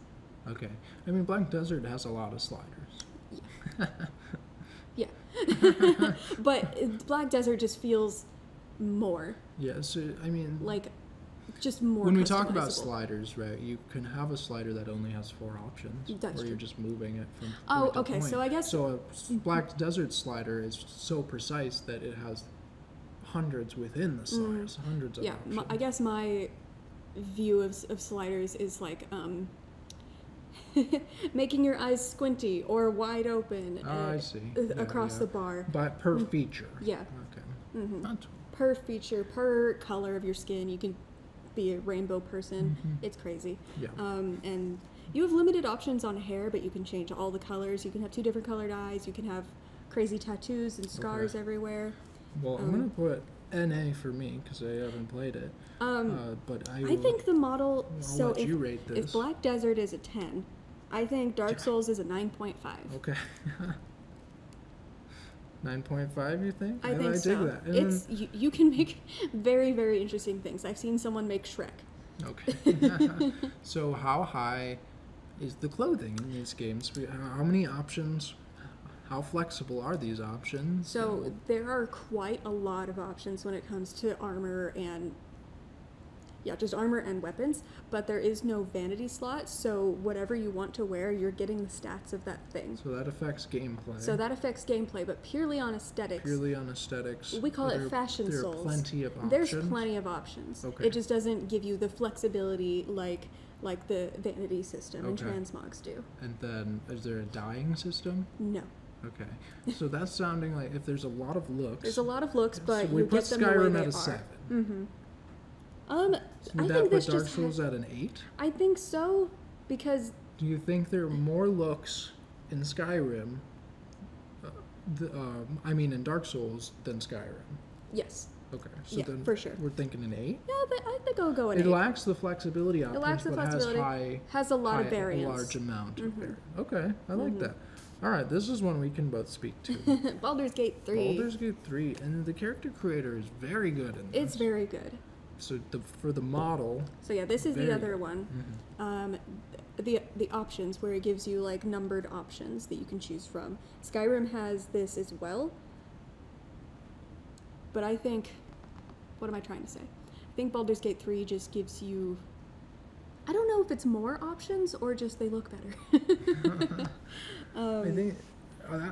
Okay. I mean, Black Desert has a lot of sliders. Yeah. But Black Desert just feels more Yeah. So I mean, like just more when we talk about customizable. sliders, right? You can have a slider that only has 4 options, That's where you're true. just moving it from Oh, point to okay, point. so I guess- so a Black Desert slider is so precise that it has hundreds within the sliders, hundreds of Yeah, options. I guess my view of sliders is like making your eyes squinty or wide open I see. Yeah, across yeah. the bar. But per feature. Yeah. Okay. Not Per feature, per color of your skin, you can be a rainbow person. It's crazy. Yeah. And you have limited options on hair, but you can change all the colors. You can have 2 different colored eyes. You can have crazy tattoos and scars Okay. everywhere. Well, I'm gonna put NA for me because I haven't played it. But I I think the model. I'll So let you rate if this. Black Desert is a 10, I think Dark Souls is a 9.5. Okay. 9.5, you think? I think dig so. that. And It's you can make very, very interesting things. I've seen someone make Shrek. okay. So how high is the clothing in these games? How many options? How flexible are these options? So there are quite a lot of options when it comes to armor and just armor and weapons, but there is no vanity slot, so whatever you want to wear, you're getting the stats of that thing. So that affects gameplay. So that affects gameplay, but purely on aesthetics. Purely on aesthetics. We call it fashion there souls. There are plenty of options. There's plenty of options. Okay. It just doesn't give you the flexibility like the vanity system and Okay. transmogs do. And then, is there a dyeing system? No. Okay. So that's sounding like if there's a lot of looks. There's a lot of looks, but so we you put get them the way Skyrim they at a are. 7. I Would think that this put Dark just Souls at an 8? I think so because Do you think there are more looks in Skyrim, in Dark Souls than Skyrim? yes. Okay, so Yeah, then for sure. we're thinking an 8? Yeah, I think I'll go an It 8. lacks the flexibility options, lacks the but flexibility, has has a lot of a variance. large amount of variance. Okay, I like that. All right, this is one we can both speak to. Baldur's Gate 3. Baldur's Gate 3, and the character creator is very good in this. It's very good. So for the model, So yeah, this is Very the other good. one. The options where it gives you like numbered options that you can choose from. Skyrim has this as well. But I think, what am I trying to say? I think Baldur's Gate 3 just gives you, I don't know if it's more options or just they look better. I think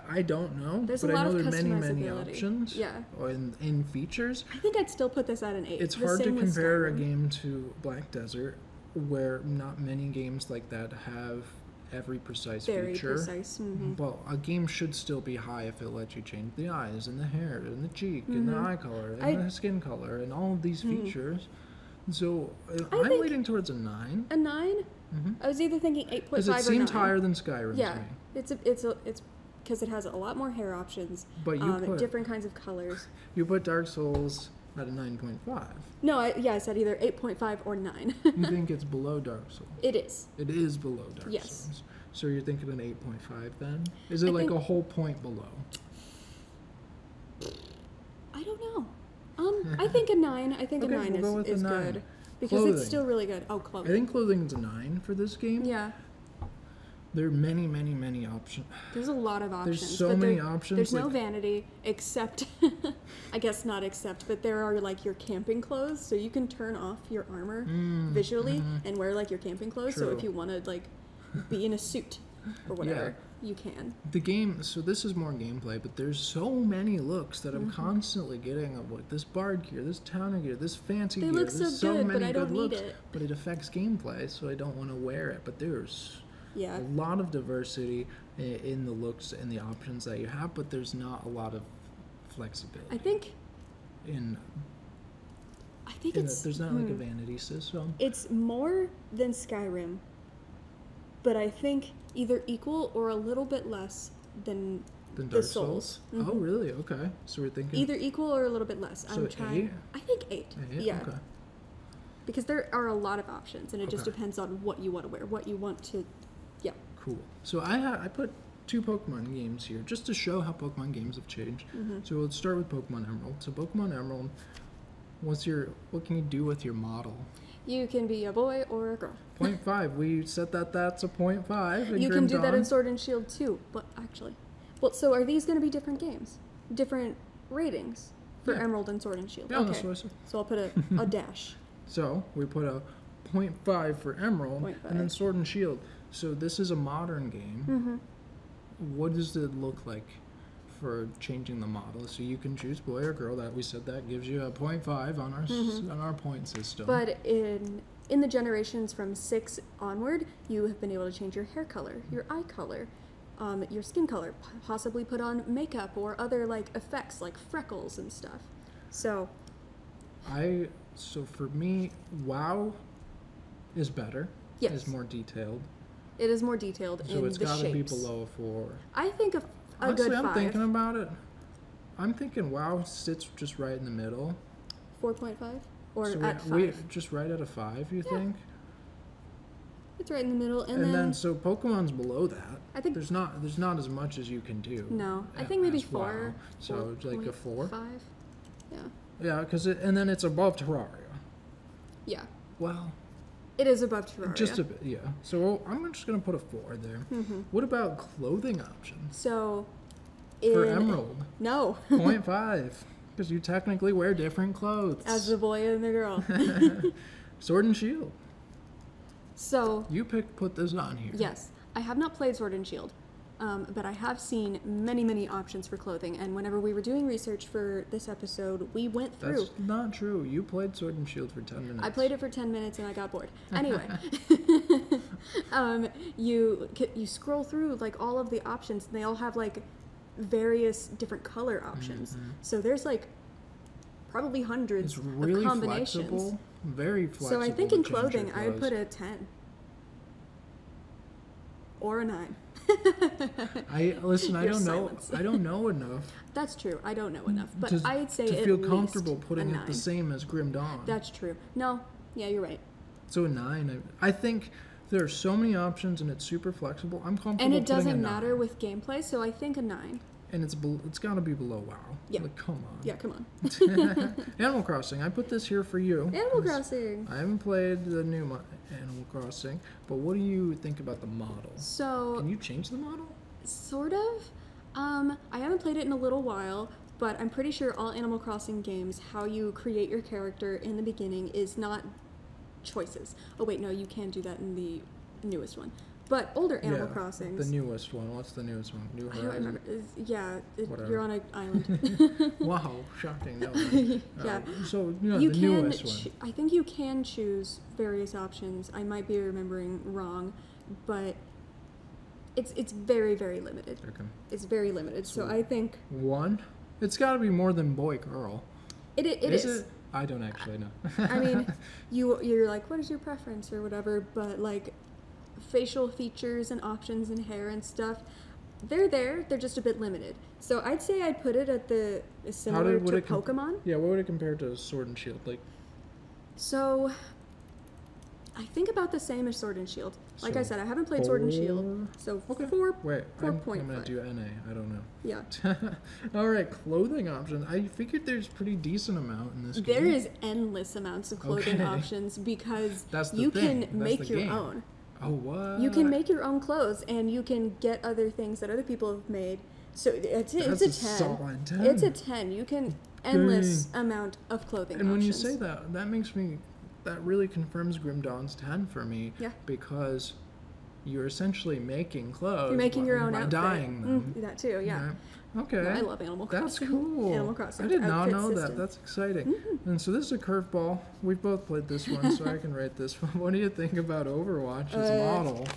I don't know, There's but a lot I know of there are many customizability. options. Yeah. Or in features. I think I'd still put this at an 8. It's The hard to same with compare a Skyrim. game to Black Desert, where not many games like that have every precise Very feature. precise. Mm-hmm. Well, a game should still be high if it lets you change the eyes and the hair and the cheek and the eye color and the skin color and all of these features. So I'm think- leaning towards a 9. A 9? Mhm. I was either thinking 8.5 Because or it 9. seems higher than Skyrim Yeah, to me. it's because it has a lot more hair options. But you put different kinds of colors. you put Dark Souls at a 9.5. No, I said either 8.5 or 9. You think it's below Dark Souls? It is. It is below Dark Yes. Souls. So you're thinking an 8.5 then? Is it I like think- a whole point below? I don't know. I think a 9. I think Okay, a 9 we'll go with is a 9. good because Clothing. it's still really good. Oh, I clothing. think clothing is a 9 for this game. Yeah, There are many, many, many options. there's a lot of options. There's so but many there- options. There's no like- vanity except, I guess not except, but there are like your camping clothes, so you can turn off your armor visually and wear like your camping clothes. So if True. you want to like be in a suit or whatever, you can. The game, so this is more gameplay, but there's so many looks that I'm constantly getting of like this bard gear, this towner gear, this fancy They gear. look There's so good, but many I good don't need looks, it. but it affects gameplay, so I don't want to wear it. But there's Yeah. a lot of diversity in the looks and the options that you have, but there's not a lot of flexibility. I think in it's there's not like a vanity system. It's more than Skyrim, but I think either equal or a little bit less than Than the Dark Souls. Mm-hmm. Oh, really? Okay. So we're thinking Either equal or a little bit less. So I'm trying. 8? I think 8. 8? Yeah. Okay. Because there are a lot of options, and it just Okay. depends on what you want to wear, what you want to. Yeah. Cool. So I put 2 Pokemon games here just to show how Pokemon games have changed. So let's start with Pokemon Emerald. So Pokemon Emerald, what can you do with your model? You can be a boy or a girl. 0.5. We said that's a 0.5. in You can Grim do that in Dawn. Sword and Shield too, but actually. Well, so are these going to be different games? Different ratings for Yeah. Emerald and Sword and Shield? Yeah, okay. that's what I said. So I'll put a dash. So we put a 0.5 for Emerald 0.5. and then Sword and Shield. So this is a modern game. Mm-hmm. What does it look like for changing the model? So you can choose boy or girl. That we said that gives you a 0.5 on our point system. But in the generations from 6 onward, you have been able to change your hair color, your eye color, your skin color, possibly put on makeup or other like effects like freckles and stuff. So So for me, WoW is better. Yes. Is more detailed. it is more detailed So in it's the got to shapes. be below a 4. I think a Honestly, good I'm 5. thinking about it. I'm thinking WoW sits just right in the middle. 4.5 or So at 5. we just right at a 5, you Yeah. think? It's right in the middle, and, And then so Pokemon's below that. I think There's not as much as you can do. no, I a- think maybe as 4. WoW. So it's like a 4. 5. Yeah, Yeah, and then it's above Terraria. yeah. Well, It is above Terraria. just a bit, yeah. So I'm just gonna put a 4 there. What about clothing options So for in Emerald? no, 0.5, because you technically wear different clothes. as the boy and the girl. Sword and Shield. So You put this on here. yes, I have not played Sword and Shield, but I have seen many options for clothing. And whenever we were doing research for this episode, we went through. That's not true. You played Sword and Shield for 10 minutes. I played it for 10 minutes and I got bored. Anyway, you scroll through like all of the options and they all have like various different color options. So there's like probably hundreds It's really of combinations. flexible. Very flexible. So I think to in change your clothing I would clothes. put a 10 or a 9. I listen. I Your don't know. silence. I don't know enough That's true. I don't know enough, but to, I'd say to at feel least comfortable a putting it 9. the same as Grim Dawn. That's true. No, yeah, you're right. So a 9. I think there are so many options and it's super flexible. I'm comfortable. And it putting a doesn't 9. matter with gameplay, so I think a 9. And it's got to be below WoW. Yeah. Like, come on. Yeah, come on. Animal Crossing. I put this here for you. Animal Crossing. I haven't played the new Animal Crossing, but what do you think about the model? So Can you change the model? sort of. I haven't played it in a little while, but I'm pretty sure all Animal Crossing games, how you create your character in the beginning is not choices. Oh wait, no, you can do that in the newest one. But older Animal Yeah, Crossings. The newest one. What's the newest one? New I don't remember. Whatever. You're on an island. Wow, shocking. No. Yeah. So, You the can. newest one. I think you can choose various options. I might be remembering wrong, but it's very, very limited. Okay. It's very limited. So I think One? It's got to be more than boy girl. it is. It? I don't actually know. I mean, you're like, what is your preference or whatever, but like facial features and options and hair and stuff, they're there. They're just a bit limited. So I'd say I'd put it at the similar to Pokemon. Yeah, what would it compare to Sword and Shield? Like, So I think about the same as Sword and Shield. Like I said, I haven't played Sword and Shield, so Okay. 4.5. Wait, I'm gonna do NA. I don't know. Yeah. All right, clothing options. I figured there's pretty decent amount in this game. There is endless amounts of clothing Okay. options because That's the you thing. can That's make the your game. own. Oh, what? You can make your own clothes, and you can get other things that other people have made. So it's a 10. Solid 10. It's a 10. You can endless amount of clothing And when you options. say that, that really confirms Grim Dawn's 10 for me. Yeah. Because you're essentially making clothes. You're making your own by outfit. dyeing them. That too, yeah. Okay. No, I love Animal Crossing. That's cool. Animal Crossing I did not outfit know that. system. That's exciting. And so this is a curveball. We've both played this one, so I can rate this one. What do you think about Overwatch's model?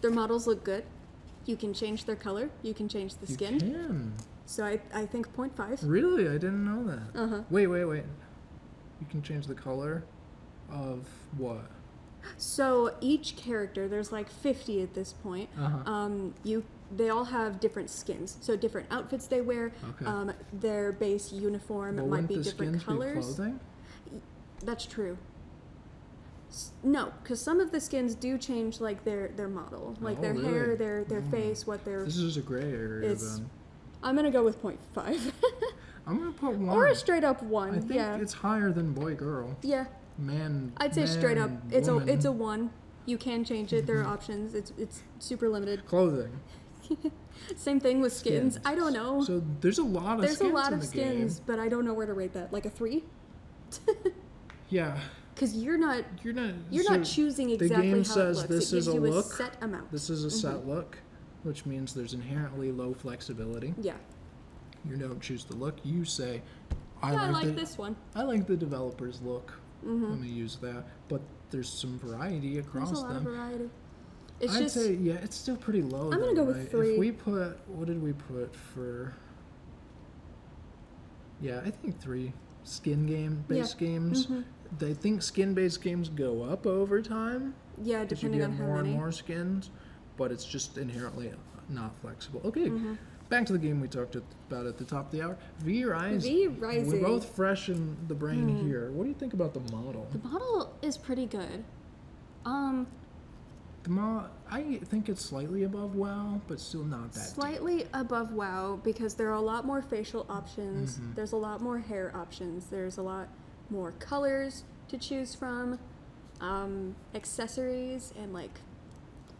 Their models look good. You can change their color. You can change the skin. You can. So I think 0.5. Really? I didn't know that. Uh-huh. Wait. You can change the color of what? So each character, there's like 50 at this point. Uh-huh. They all have different skins. So different outfits they wear. Okay. Their base uniform Well, might wouldn't be the different skins colors. be clothing? That's true. No, because some of the skins do change like their model, like Oh, their hair, really? their face, what their. This is a gray area It's- then. I'm gonna go with 0.5. I'm gonna put 1. Or a straight up 1. I think yeah. it's higher than boy girl. Yeah. Man. I'd say straight up. It's woman. a 1. You can change it. There are options. It's super limited. Clothing. Same thing with skins. I don't know. So there's a lot of There's skins a lot in of the skins, game. but I don't know where to rate that. Like a 3? Yeah. Because you're not so not choosing exactly the game how says it looks. this It is gives a you look. a set amount. This is a set look, which means there's inherently low flexibility. Yeah. You don't choose the look. You say, I like this one. I like the developer's look. Let me use that. But there's some variety across There's a lot them. of variety. It's I'd just say, yeah, it's still pretty low. I'm gonna go with 3. If we put, what did we put for? Yeah, I think 3 skin based games. I think skin based games go up over time. yeah, Because you depending get on how more many. and more skins, but it's just inherently not flexible. Okay, back to the game we talked about at the top of the hour. V Rising. V Rising. We're both fresh in the brain here. What do you think about the model? The model is pretty good. I think it's slightly above WoW, but still not that deep. Slightly above WoW because there are a lot more facial options. There's a lot more hair options. There's a lot more colors to choose from, accessories, and like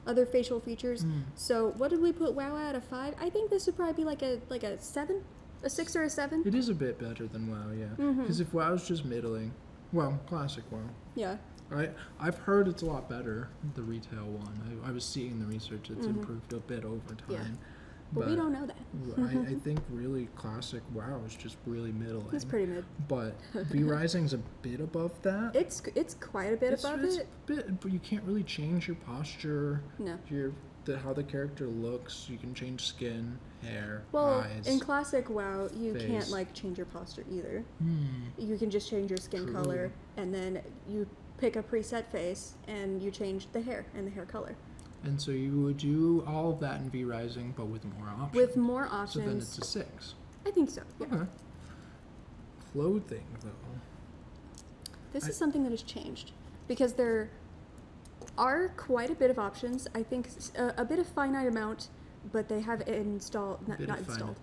other facial features. So what did we put WoW at? A 5? I think this would probably be like a 7, a 6 or a 7. It is a bit better than WoW, yeah. Because if WoW's just middling, well, classic WoW. Yeah. I've heard it's a lot better, the retail one. I was seeing the research, it's improved a bit over time. Yeah. But we don't know that. I think really classic WoW is just really middling. It's pretty mid. But V Rising's a bit above that. It's quite a bit above it's it. a bit, but you can't really change your posture. No. How the character looks. You can change skin, hair, Well, eyes. in classic WoW, you face. can't like change your posture either. You can just change your skin color, and then you pick a preset face, and you change the hair and the hair color. And so you would do all of that in V Rising, but with more options. With more So options. then it's a 6. I think so. Yeah. Okay. Clothing, though. This is something that has changed because there are quite a bit of options. I think a bit of finite amount, but they have installed not installed.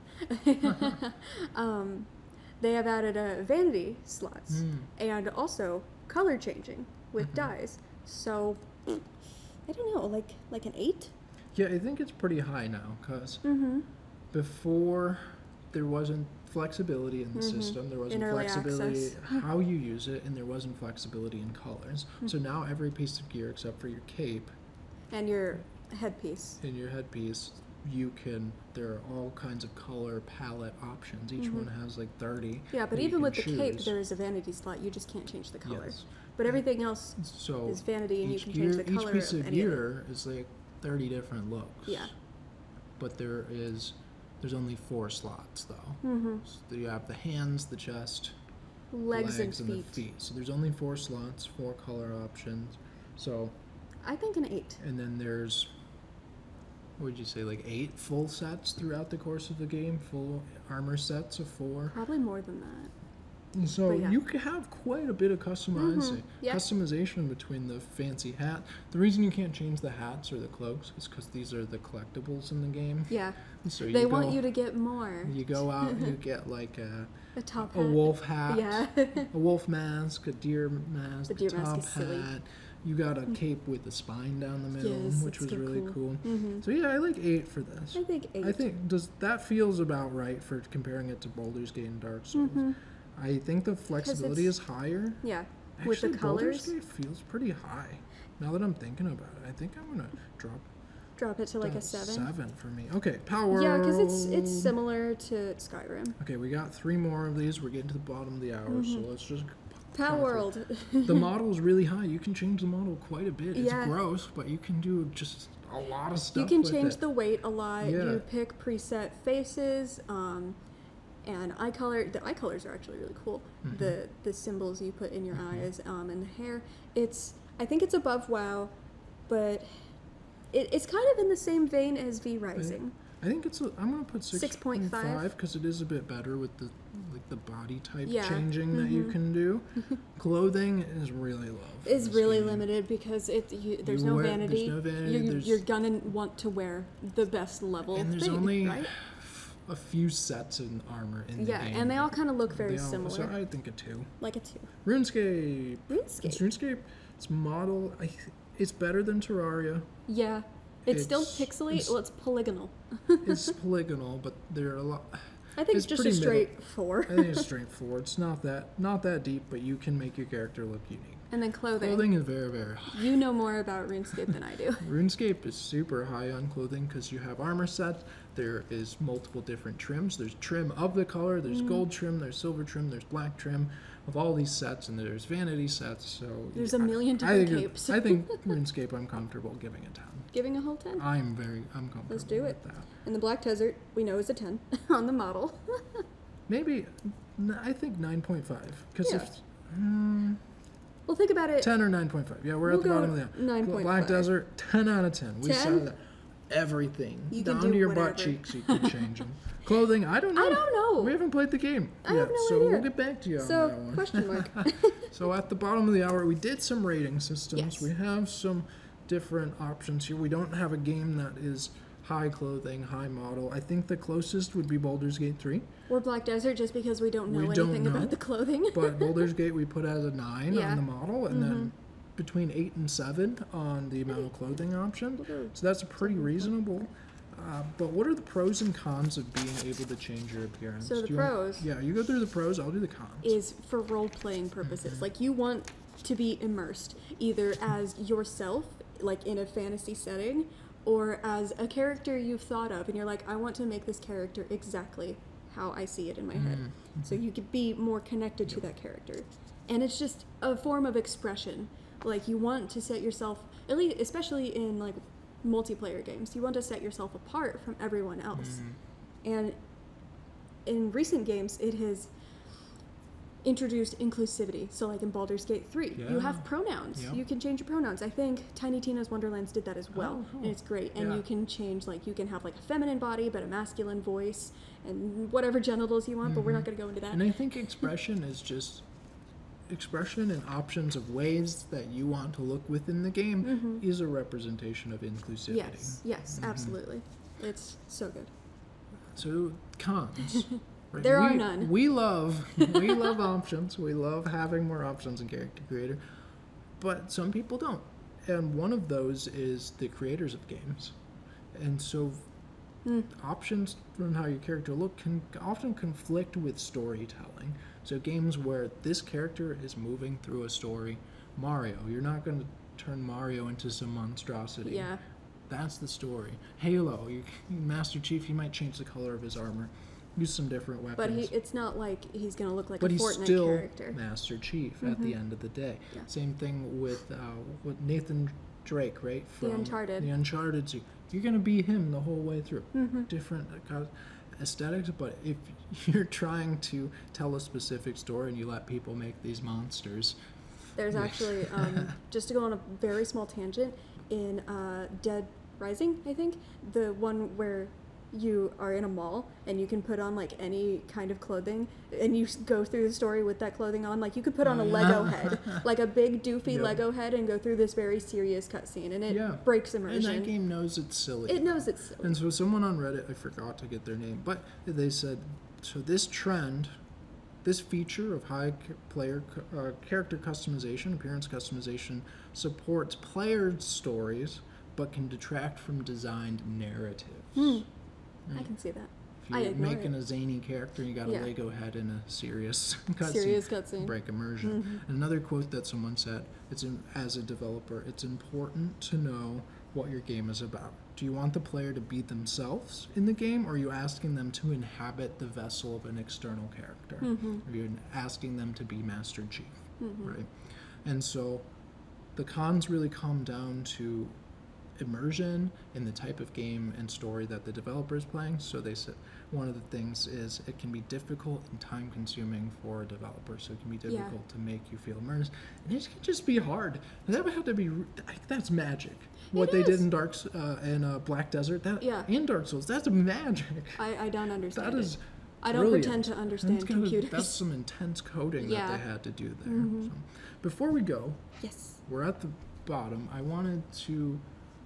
They have added vanity slots and also color changing with dyes. So I don't know, like an 8. Yeah, I think it's pretty high now because before there wasn't flexibility in the system, there wasn't In early flexibility access. how you use it, and there wasn't flexibility in colors. So now every piece of gear except for your cape And your headpiece. In your headpiece, there are all kinds of color palette options. Each one has like 30. Yeah, but even with the cape, there is a vanity slot. You just can't change the color. Yes. But everything else is vanity, and you can change the color Each piece of any gear is like 30 different looks. Yeah. But there's only 4 slots though. So you have the hands, the chest, legs and the feet. So there's only 4 slots, 4 color options. So I think an 8. And then there's, what would you say, like 8 full sets throughout the course of the game, full armor sets of 4. Probably more than that. And so you can have quite a bit of customization between the fancy hat. The reason you can't change the hats or the cloaks is because these are the collectibles in the game. Yeah. So they want you to get more. You go out and you get like a top a hat. wolf hat, Yeah. a wolf mask, a deer mask, the deer top mask is hat. silly. You got a cape with the spine down the middle, which was really cool. So yeah, I like 8 for this. I think 8. I think that feels about right for comparing it to Baldur's Gate and Dark Souls. I think the flexibility is higher. Yeah. Actually, with the colors. Baldur's Gate feels pretty high. Now that I'm thinking about it, I think I'm gonna drop it to like a 7. 7 for me. Okay, Power. Yeah, because it's similar to Skyrim. Okay, we got 3 more of these. We're getting to the bottom of the hour, so let's just. Power World. The model is really high. You can change the model quite a bit. It's Yeah. gross, but you can do just a lot of stuff. You can with change it. the weight a lot. Yeah. You pick preset faces, and eye color. The eye colors are actually really cool. The symbols you put in your eyes, and the hair. I think it's above WoW, but it's kind of in the same vein as V Rising. I think I'm gonna put 6.5 6.5 because it is a bit better with the body type Yeah. changing that you can do. Clothing is really low. Is really limited because there's no vanity. There's no vanity. You're gonna want to wear the best level And there's thing, only right? a few sets in armor in the game. Yeah, and they all kind of look very similar. So I think a 2. Like a 2. RuneScape. It's model. It's better than Terraria. Yeah. It's still pixely. Well, it's polygonal. It's polygonal, but there are a lot. I think it's just a straight 4. I think it's straight 4. It's not that deep, but you can make your character look unique. And then clothing. Clothing is very, very high. You know more about RuneScape than I do. RuneScape is super high on clothing because you have armor sets. There is multiple different trims. There's trim of the color. There's gold trim. There's silver trim. There's black trim of all these sets, and there's vanity sets. So there's a million different capes. I think RuneScape, I'm comfortable giving a 10. Giving a whole 10? I'm comfortable. Let's do it. With that. And the Black Desert, we know, is a 10 on the model. Maybe, I think 9.5. Because well, think about it. 10 or 9.5. Yeah, we're at the bottom of the 9.5. Black Desert, 10 out of 10. We saw that. Everything. You down can do to your whatever. butt cheeks, you can change them. Clothing, I don't know. We haven't played the game I yet, have no so idea. we'll get back to you on that one. Question mark. So at the bottom of the hour, we did some rating systems. Yes. We have some different options here. We don't have a game that is high clothing, high model. I think the closest would be Baldur's Gate 3. Or Black Desert, just because we don't know anything about the clothing. But Baldur's Gate we put as a 9 Yeah. on the model, and then between 8 and 7 on the amount of clothing option. So that's pretty reasonable. But what are the pros and cons of being able to change your appearance? So the pros. You go through the pros, I'll do the cons. Is for role-playing purposes. Like, you want to be immersed, either as yourself, like in a fantasy setting, or as a character you've thought of, and you're like, I want to make this character exactly how I see it in my head. So you could be more connected to that character. And it's just a form of expression. Like, you want to set yourself, at least, especially in like multiplayer games, you want to set yourself apart from everyone else. And in recent games, it has introduced inclusivity. So like in Baldur's Gate 3, you have pronouns. You can change your pronouns. I think Tiny Tina's Wonderlands did that as well. And it's great. And you can change, like, you can have like a feminine body but a masculine voice and whatever genitals you want, but we're not going to go into that. And I think expression is just expression and options of ways that you want to look within the game is a representation of inclusivity. Yes, absolutely. It's so good. So cons. Right? There are none. We love options. We love having more options in Character Creator, but some people don't. And one of those is the creators of games. And so options from how your character look can often conflict with storytelling. So games where this character is moving through a story, Mario, you're not going to turn Mario into some monstrosity. Yeah. That's the story. Halo, Master Chief, he might change the color of his armor, use some different weapons. But it's not like he's going to look like but a he's Fortnite still character. Master Chief at the end of the day. Yeah. Same thing with Nathan Drake, right? From The Uncharted. The Uncharted series. You're going to be him the whole way through. Different aesthetics, but if you're trying to tell a specific story and you let people make these monsters. There's actually, just to go on a very small tangent, in Dead Rising, I think, the one where you are in a mall and you can put on like any kind of clothing and you go through the story with that clothing on. Like you could put on a Lego head, like a big doofy Lego head, and go through this very serious cutscene, and it breaks immersion. And that game knows it's silly. It knows it's silly. And so someone on Reddit, I forgot to get their name, but they said, so this trend, this feature of high character customization, appearance customization, supports player stories, but can detract from designed narratives. I can see that. If you're making a zany character, you got a Lego head in a serious cutscene. Break immersion. And another quote that someone said, as a developer, it's important to know what your game is about. Do you want the player to be themselves in the game, or are you asking them to inhabit the vessel of an external character? Or you're asking them to be Master Chief, right? And so the cons really come down to immersion in the type of game and story that the developer is playing. So they said one of the things is it can be difficult and time consuming for a developer, so it can be difficult to make you feel immersed, and it can just be hard. And that would have to be, that's magic. What they did in Black Desert, in Dark Souls, that's magic. I don't understand that is I don't pretend to understand computers. That's some intense coding that they had to do there. So before we go, we're at the bottom. I wanted to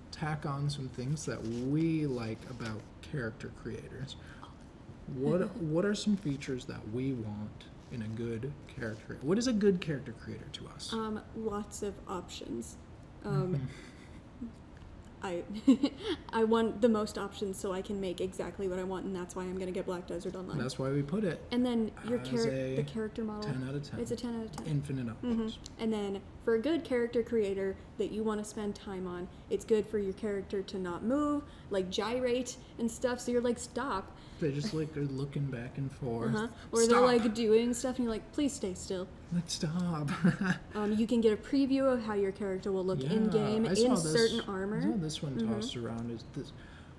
tack on some things that we like about character creators. What are some features that we want in a good character? What is a good character creator to us? Lots of options. I want the most options so I can make exactly what I want, and that's why I'm going to get Black Desert Online. That's why we put it. And then the character model. 10 out of 10. It's a 10 out of 10. Infinite options. And then for a good character creator that you want to spend time on, it's good for your character to not move, like gyrate and stuff. So you're like, stop. They just like are looking back and forth. Or they're like doing stuff and you're like, please stay still. Let's stop. You can get a preview of how your character will look in game in certain armor. I saw this one tossed around. Is this?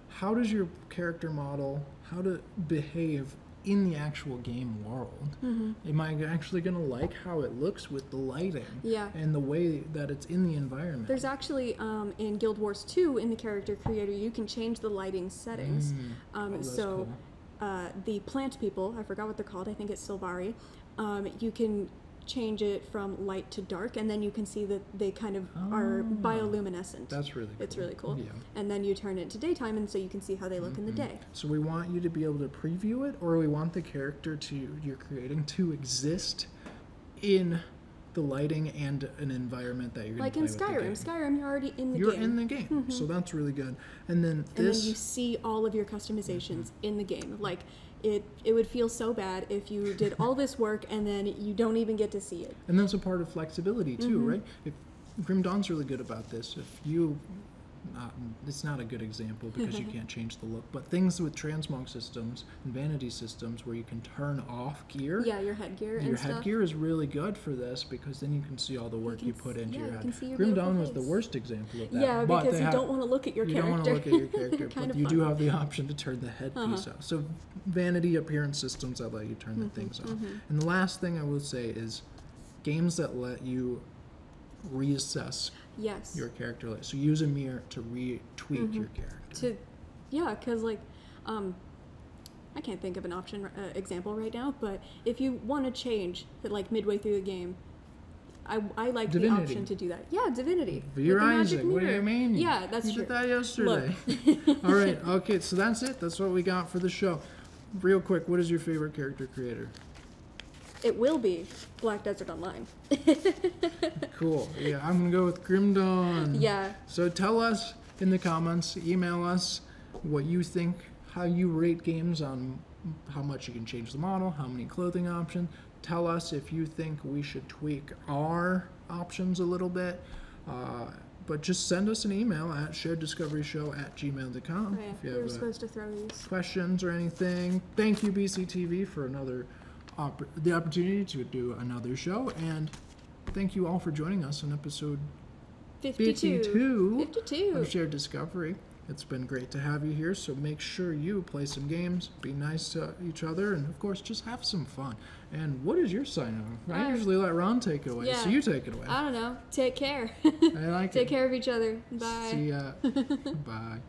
How does your character model how to behave in the actual game world? Am I actually going to like how it looks with the lighting? And the way that it's in the environment? There's actually in Guild Wars 2 in the character creator, you can change the lighting settings. Cool. The plant people, I forgot what they're called, I think it's Sylvari, you can change it from light to dark, and then you can see that they kind of are bioluminescent. That's really cool. It's really cool. And then you turn it to daytime, and so you can see how they look in the day. So we want you to be able to preview it, or we want the character you're creating to exist in the lighting and an environment that you're going to play with. Like in Skyrim, you're already in the game. You're in the game, so that's really good. And then you see all of your customizations in the game. Like it would feel so bad if you did all this work and then you don't even get to see it. And that's a part of flexibility too, right? Grim Dawn's really good about this. If you it's not a good example because you can't change the look, but things with transmog systems and vanity systems where you can turn off gear. Your headgear and stuff. Your headgear is really good for this because then you can see all the work you put into your head. Can see your Grim Dawn was the worst example of that. Yeah, because you don't want to look at your character. You don't want to look at your character, but you do have the option to turn the headpiece off. So vanity appearance systems that let you turn the things off. And the last thing I will say is games that let you reassess your character. So use a mirror to retweak your character. Because like, I can't think of an example right now, but if you want to change it like midway through the game, I like the option to do that. Yeah, Divinity. V-Rising. What do you mean? Yeah, that's true. You did that yesterday. Look. All right. Okay, so that's it. That's what we got for the show. Real quick, what is your favorite character creator? It will be Black Desert Online. Cool. Yeah, I'm going to go with Grim Dawn. Yeah. So tell us in the comments, email us what you think, how you rate games on how much you can change the model, how many clothing options. Tell us if you think we should tweak our options a little bit. but just send us an email at shareddiscoveryshow@gmail.com Oh, yeah. if you We were have supposed to throw these. questions or anything. Thank you, BCTV, for the opportunity to do another show, and thank you all for joining us on episode 52 of Shared Discovery. It's been great to have you here, so make sure you play some games, be nice to each other, and of course, just have some fun. And what is your sign off? I usually let Ron take it away, so you take it away. I don't know. Take care. I like Take care of each other. Bye. See ya. Bye.